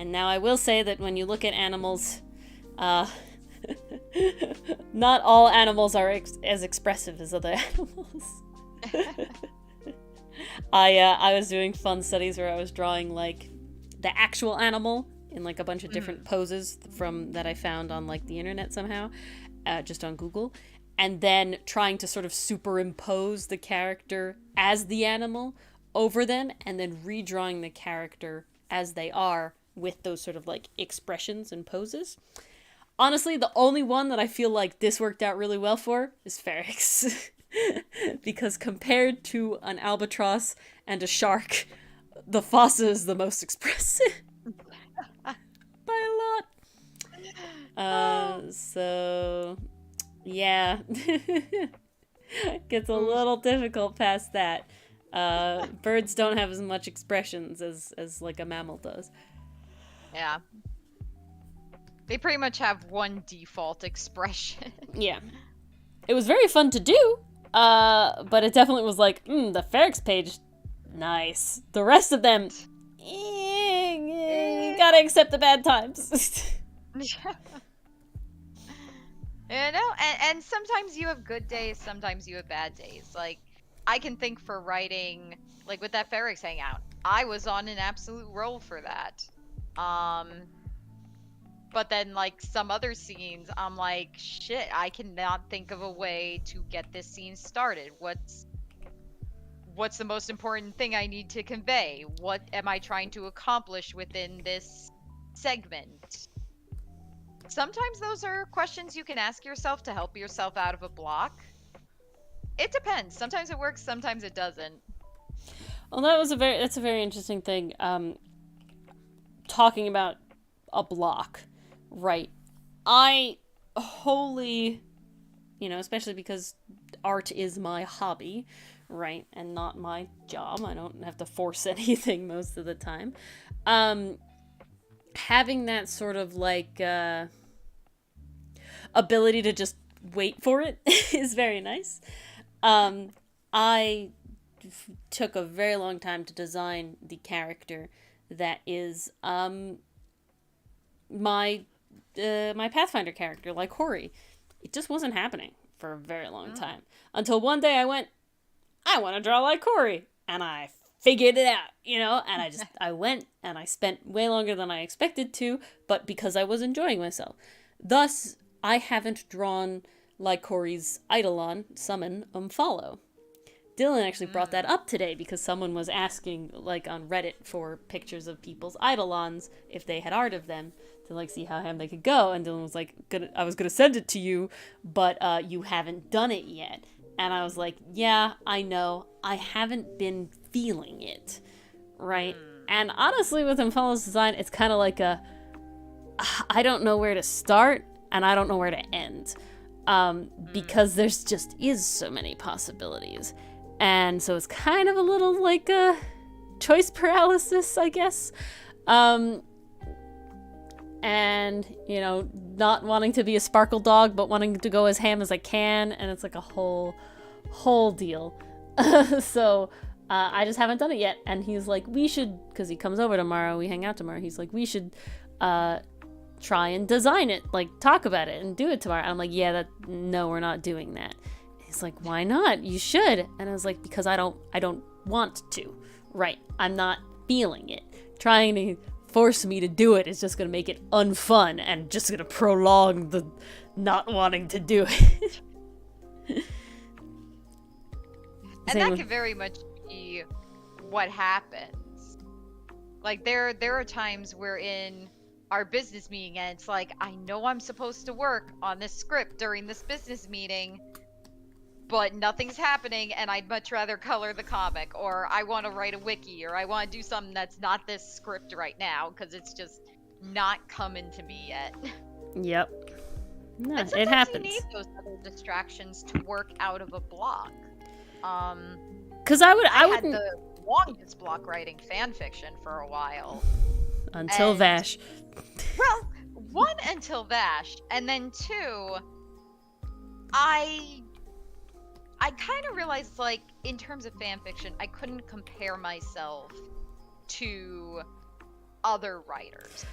And now I will say that when you look at animals, not all animals are as expressive as other animals. I was doing fun studies where I was drawing like the actual animal in like a bunch of different poses from that I found on like the internet somehow, just on Google, and then trying to sort of superimpose the character as the animal over them, and then redrawing the character as they are with those sort of like expressions and poses. Honestly, the only one that I feel like this worked out really well for is Ferrex. Because compared to an albatross and a shark, the fossa is the most expressive. By a lot. So, yeah. Gets a little difficult past that. Birds don't have as much expressions as like a mammal does. Yeah. They pretty much have one default expression. Yeah. It was very fun to do, but it definitely was like, the Ferrex page, nice. The rest of them, gotta accept the bad times. You know, and sometimes you have good days, sometimes you have bad days. Like, I can think for writing, like with that Ferrex hangout, I was on an absolute roll for that. But then, like, some other scenes, I'm like, shit, I cannot think of a way to get this scene started. What's the most important thing I need to convey? What am I trying to accomplish within this segment? Sometimes those are questions you can ask yourself to help yourself out of a block. It depends. Sometimes it works, sometimes it doesn't. Well, that's a very interesting thing. Talking about a block. Right. I wholly, especially because art is my hobby, right, and not my job. I don't have to force anything most of the time. Having that sort of like ability to just wait for it is very nice. I took a very long time to design the character that is my Pathfinder character, like Ori. It just wasn't happening for a very long time. Until one day I went, I want to draw like Ori. And I figured it out, and I went and I spent way longer than I expected to, but because I was enjoying myself. Thus, I haven't drawn like Ori's Eidolon, summon, follow. Dylan actually brought that up today because someone was asking, like, on Reddit for pictures of people's Eidolons, if they had art of them, to, like, see how ham they could go. And Dylan was like, I was gonna send it to you, but you haven't done it yet. And I was like, yeah, I know. I haven't been feeling it, right? And honestly, with Umfallow's design, it's kind of like I don't know where to start, and I don't know where to end. Because there's just is so many possibilities. And so it's kind of a little like a choice paralysis, I guess. And, not wanting to be a sparkle dog, but wanting to go as ham as I can. And it's like a whole deal. So I just haven't done it yet. And he's like, we should, because he comes over tomorrow, we hang out tomorrow. He's like, we should try and design it, like talk about it and do it tomorrow. I'm like, yeah, no, we're not doing that. He's like, why not? You should. And I was like, because I don't want to. Right. I'm not feeling it. Trying to force me to do it is just going to make it unfun and just going to prolong the not wanting to do it. And that can very much be what happens. Like, there are times where in our business meeting, and it's like, I know I'm supposed to work on this script during this business meeting, but nothing's happening, and I'd much rather color the comic, or I want to write a wiki, or I want to do something that's not this script right now, because it's just not coming to me yet. Yep. No, and it happens. You need those other distractions to work out of a block. Because I had the longest block writing fan fiction for a while. Until Vash. Well, one, until Vash, and then two, I kind of realized, like, in terms of fan fiction, I couldn't compare myself to other writers.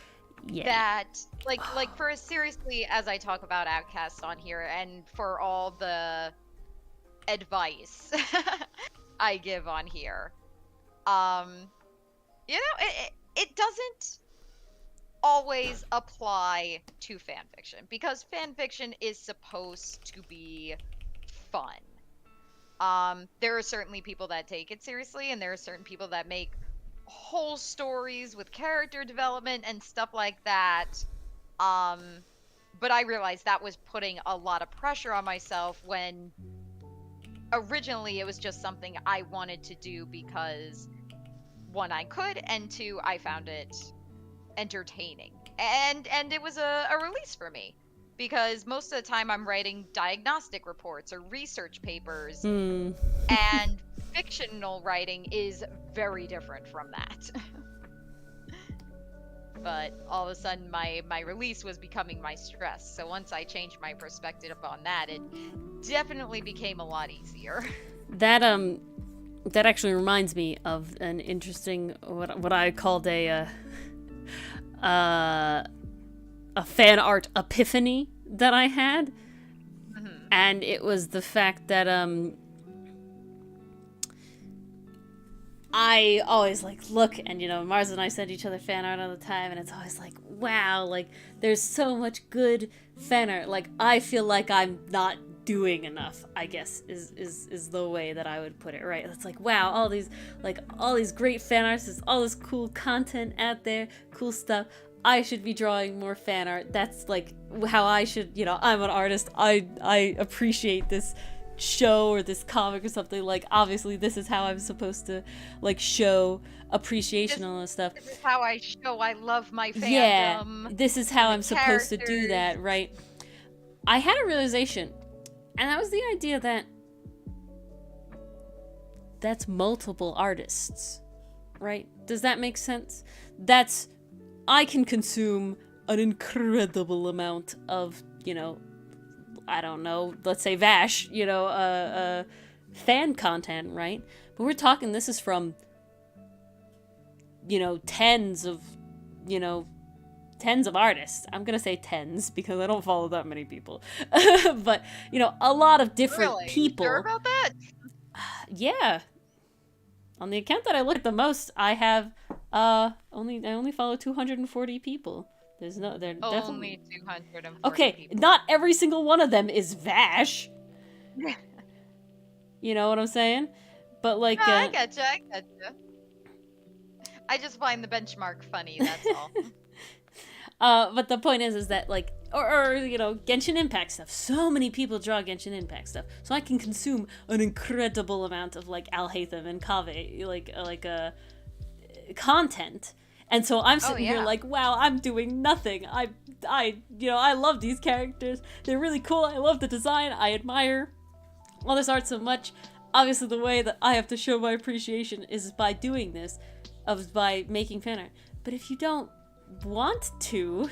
Yeah. That like for as seriously as I talk about Outcaste on here, and for all the advice I give on here, you know, it doesn't always apply to fan fiction, because fan fiction is supposed to be fun. There are certainly people that take it seriously, and there are certain people that make whole stories with character development and stuff like that. But I realized that was putting a lot of pressure on myself, when originally it was just something I wanted to do because, one, I could, and two, I found it entertaining. And it was a release for me, because most of the time I'm writing diagnostic reports or research papers, Hmm. and fictional writing is very different from that. But all of a sudden my release was becoming my stress. So once I changed my perspective on that, it definitely became a lot easier. That actually reminds me of an interesting what I called a fan art epiphany that I had. Mhm. And it was the fact that I always like look, and Mars and I send each other fan art all the time, and it's always like, wow, like there's so much good fan art. Like I feel like I'm not doing enough, I guess is the way that I would put it, right? It's like, wow, all these great fan arts, there's all this cool content out there, cool stuff. I should be drawing more fan art. That's like how I should, I'm an artist. I appreciate this show or this comic or something. Like obviously this is how I'm supposed to like show appreciation and all this stuff. This is how I show I love my fandom. Yeah, this is how I'm supposed to do characters. that, right? I had a realization, and that was the idea that that's multiple artists, right? Does that make sense? I can consume an incredible amount of, I don't know, let's say Vash, fan content, right? But we're talking, this is from, tens of artists. I'm gonna say tens because I don't follow that many people. But, a lot of different Really? people. Sure about that? Yeah. On the account that I look at the most, I have I only follow 240 people. They're definitely Only 240 okay. people. Not every single one of them is Vash. You know what I'm saying? But like, No, I getcha. I just find the benchmark funny. That's all. but the point is that like, or Genshin Impact stuff. So many people draw Genshin Impact stuff, so I can consume an incredible amount of like Alhaitham and Kaveh content. And so I'm sitting here like, wow, I'm doing nothing. I love these characters. They're really cool. I love the design. I admire all this art so much. Obviously, the way that I have to show my appreciation is by doing this, by making fan art. But if you don't want to,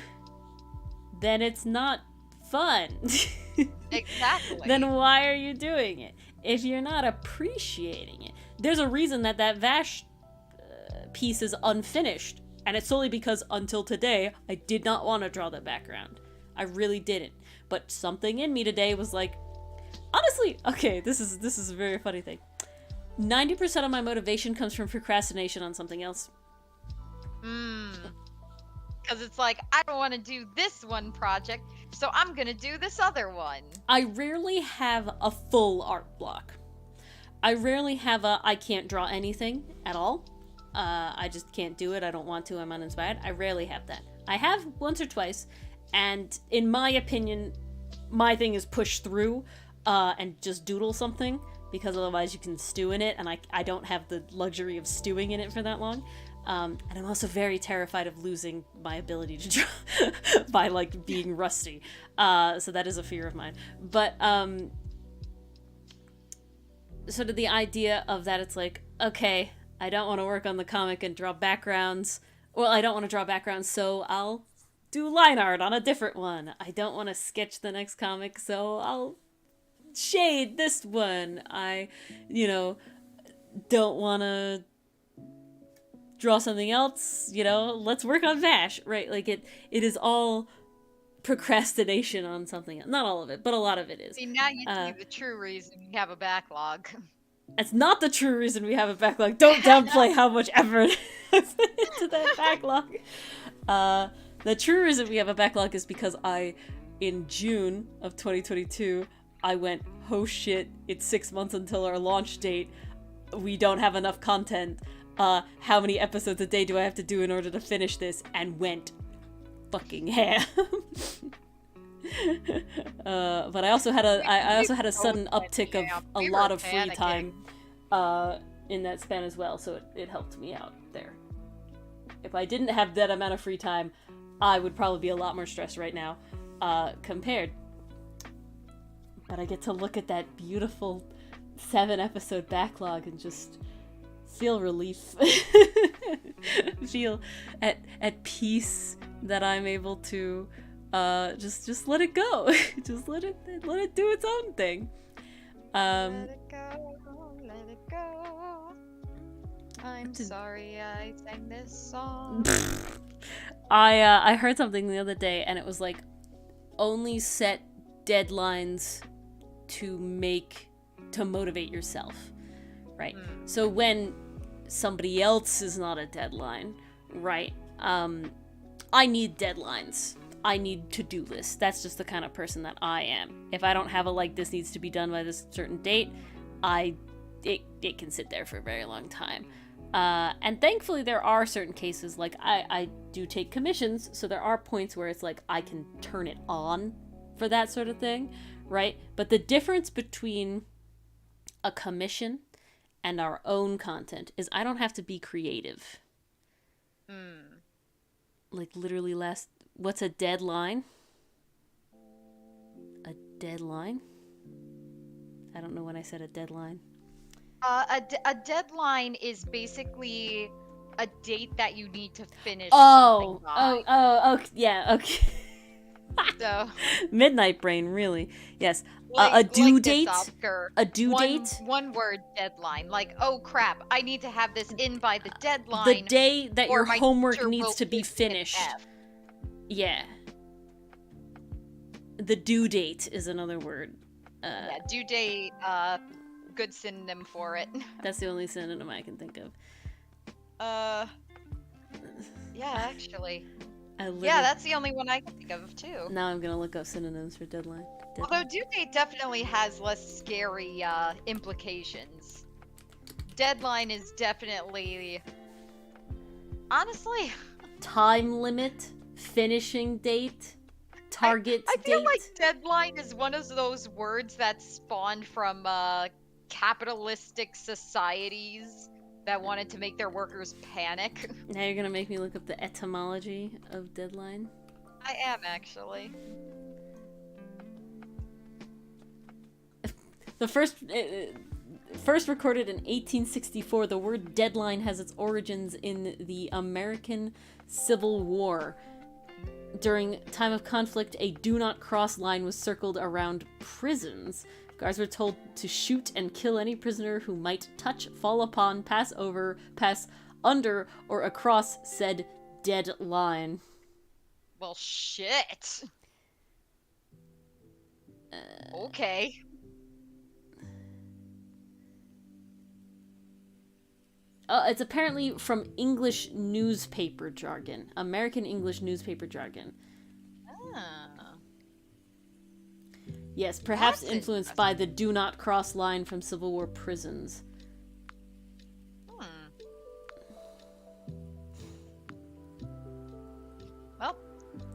then it's not fun. Exactly. Then why are you doing it? If you're not appreciating it, there's a reason that Vash piece is unfinished, and it's solely because until today I did not want to draw the background. I really didn't. But something in me today was like, honestly, okay, this is a very funny thing. 90% of my motivation comes from procrastination on something else. Because it's like, I don't want to do this one project, so I'm gonna do this other one. I rarely have a full art block. I rarely have I can't draw anything at all. I just can't do it. I don't want to. I'm uninspired. I rarely have that. I have once or twice, and in my opinion, my thing is push through and just doodle something, because otherwise you can stew in it, and I don't have the luxury of stewing in it for that long. And I'm also very terrified of losing my ability to draw by like being rusty. So that is a fear of mine. But sort of the idea of that, it's like, okay, I don't want to work on the comic and draw backgrounds. Well, I don't want to draw backgrounds, so I'll do line art on a different one. I don't want to sketch the next comic, so I'll shade this one. I, don't want to draw something else, let's work on Vash, right? Like it is all procrastination on something. Not all of it, but a lot of it is. See, now you see the true reason we have a backlog. That's not the true reason we have a backlog. Don't downplay how much effort I put into that backlog. The true reason we have a backlog is because in June of 2022, I went, oh shit, it's 6 months until our launch date. We don't have enough content. How many episodes a day do I have to do in order to finish this? And went fucking ham. But I also had a sudden uptick of a lot of free time in that span as well, so it helped me out there. If I didn't have that amount of free time, I would probably be a lot more stressed right now, compared. But I get to look at that beautiful 7-episode backlog and just feel relief. Feel at peace that I'm able to just let it go. Just let it do its own thing. Let it go, let it go. I'm sorry I sang this song. I heard something the other day, and it was like, only set deadlines to motivate yourself, right? So when somebody else is not a deadline, right? I need deadlines. I need to-do lists. That's just the kind of person that I am. If I don't have this needs to be done by this certain date, it can sit there for a very long time. And thankfully there are certain cases, like I do take commissions, so there are points where it's like I can turn it on for that sort of thing, right? But the difference between a commission and our own content is I don't have to be creative. Like literally what's a deadline? A deadline? I don't know when I said a deadline. A deadline is basically a date that you need to finish something by. Okay, yeah, okay. So Midnight brain, really. Yes. A due date. A due date. One word deadline. Like, oh crap, I need to have this in by the deadline. The day that your my homework teacher needs will to be give me an finished. F. Yeah. The due date is another word. Yeah, due date, good synonym for it. That's the only synonym I can think of. Yeah, actually. Yeah, that's the only one I can think of, too. Now I'm gonna look up synonyms for deadline. Although due date definitely has less scary implications. Deadline is definitely... Honestly... Time limit, finishing date, target date. I feel like deadline is one of those words that spawned from capitalistic societies that wanted to make their workers panic. Now you're gonna make me look up the etymology of deadline. I am, actually. The first recorded in 1864, the word deadline has its origins in the American Civil War. During time of conflict, a do not cross line was circled around prisons. Guards were told to shoot and kill any prisoner who might touch, fall upon, pass over, pass under, or across said dead line. Well, shit. Okay. It's apparently from English newspaper jargon. American English newspaper jargon. Ah. Yes, perhaps influenced by the do not cross line from Civil War prisons. Well,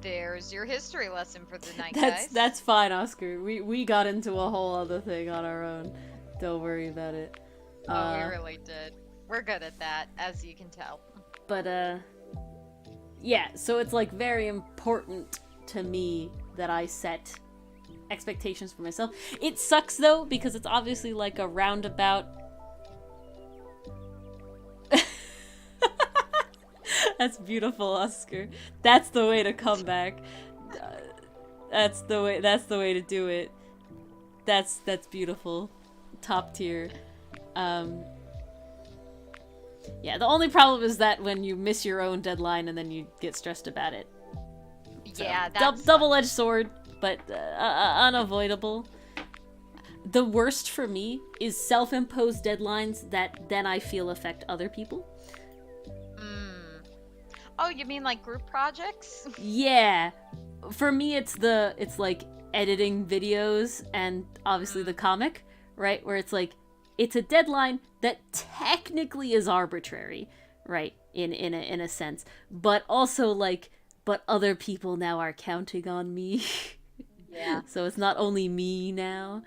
there's your history lesson for the night, guys. That's fine, Oscar. We got into a whole other thing on our own. Don't worry about it. Oh, we really did. We're good at that, as you can tell. But, yeah, so it's, very important to me that I set expectations for myself. It sucks, though, because it's obviously, a roundabout... That's beautiful, Oscar. That's the way to come back. That's the way to do it. That's beautiful. Top tier. Yeah, the only problem is that when you miss your own deadline and then you get stressed about it. So, Yeah, that's double-edged sword, but unavoidable. The worst for me is self-imposed deadlines that then I feel affect other people. Oh, you mean like group projects? Yeah. For me, it's like editing videos and obviously the comic, right? Where it's like, it's a deadline that technically is arbitrary, right? In a sense. But also like, but other people now are counting on me. Yeah. So it's not only me now.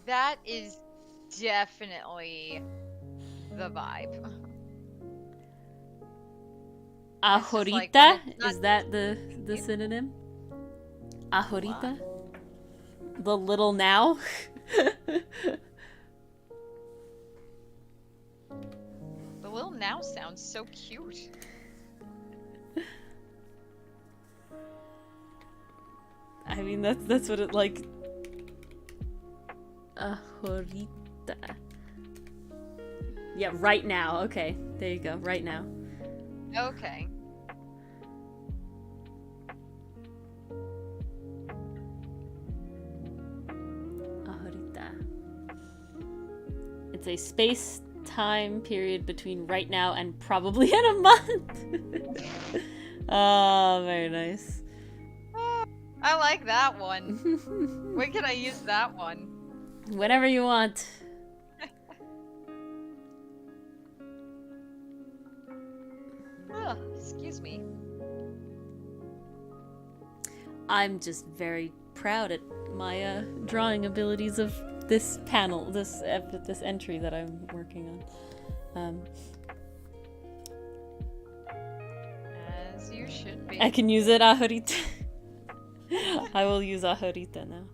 That is definitely the vibe. Ahorita? Like not... Is that the synonym? Ahorita? The little now? The little now sounds so cute. I mean, that's what it like. Ahorita. Yeah, right now. Okay, there you go. Right now. Okay. Ahorita. It's a space-time period between right now and probably in a month. Oh, very nice. I like that one. When can I use that one? Whenever you want. Oh, excuse me. I'm just very proud at my drawing abilities of this panel, this entry that I'm working on. As you should be. I can use it, ahorita. I will use ahorita now.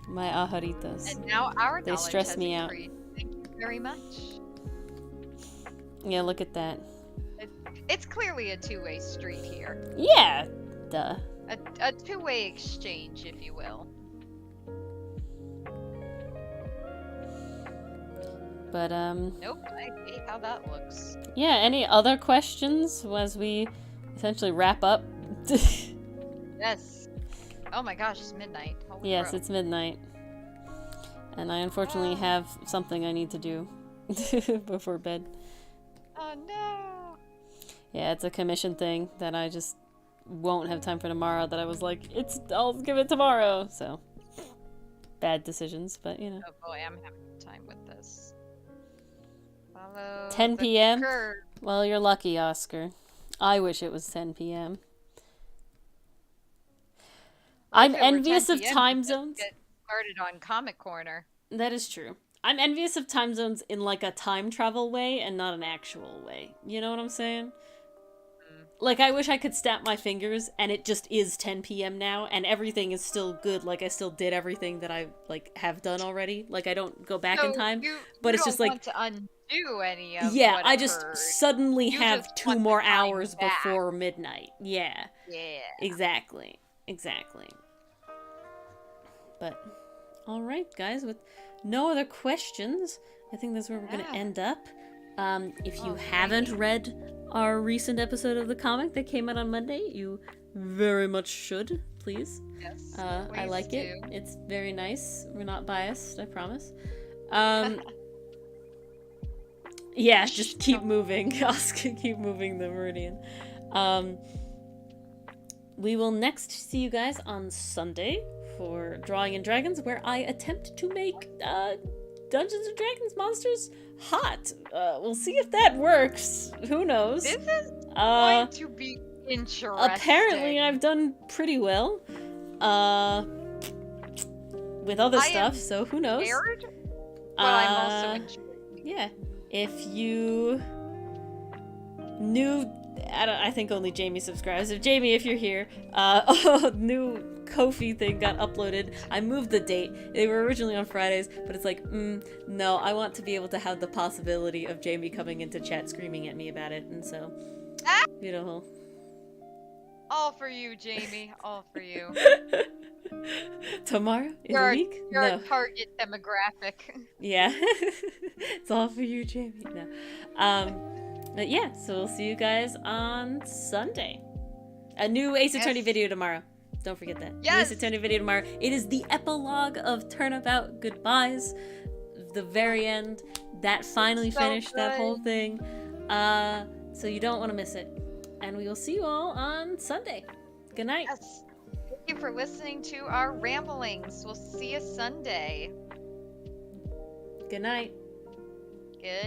My ahoritas. And now our They knowledge stress has me out. increased. Thank you very much. Yeah, look at that. It's clearly a two-way street here. Yeah, duh. A two-way exchange, if you will. But Nope, I hate how that looks. yeah. Any other questions as we essentially wrap up? Yes. Oh my gosh, it's midnight. Holy Yes, crow. it's midnight, and I unfortunately have something I need to do before bed. Oh no. Yeah, it's a commission thing that I just won't have time for tomorrow. That I was like, I'll give it tomorrow. So bad decisions, but you know. Oh boy, I'm having time with this. Follow 10 the p.m. curve. Well, you're lucky, Oscar. I wish it was 10 p.m. I'm If it were envious 10 of PM, time you just zones. Get started on Comic Corner. That is true. I'm envious of time zones in like a time travel way and not an actual way. You know what I'm saying? Like, I wish I could snap my fingers and it just is 10 p.m. now and everything is still good. Like, I still did everything that I, like, have done already. Like, I don't go back in time. But it's just like... You don't want to undo any of yeah, what I just occurred. suddenly You have just 2 want the more time hours back. before midnight. Yeah. Yeah. Exactly. But, alright, guys, with no other questions, I think that's where we're going to end up. If you haven't read our recent episode of the comic that came out on Monday, you very much should, please. Yes. I please like do. it. It's very nice. We're not biased, I promise. Yeah, just keep moving. Oscar, keep moving the meridian. We will next see you guys on Sunday for Drawing and Dragons, where I attempt to make Dungeons and Dragons monsters hot. We'll see if that works. Who knows? This is going to be interesting. Apparently, I've done pretty well with other stuff, so who knows? Scared, but I'm also intrigued. Yeah. If you knew, I think only Jamie subscribes. If Jamie, if you're here, new Ko-fi thing got uploaded. I moved the date. They were originally on Fridays, but it's like, no, I want to be able to have the possibility of Jamie coming into chat screaming at me about it, and so, beautiful. All for you, Jamie. All for you. Tomorrow? In You're, a week? you're No. a target demographic. Yeah. It's all for you, Jamie. No. But yeah, so we'll see you guys on Sunday. A new Ace Attorney Yes. video tomorrow. Don't forget that. New Yes. Ace Attorney video tomorrow. It is the epilogue of Turnabout Goodbyes. The very end. That finally So finished that good. whole thing. So you don't want to miss it. And we will see you all on Sunday. Good night. Yes. Thank you for listening to our ramblings. We'll see you Sunday. Good night. Good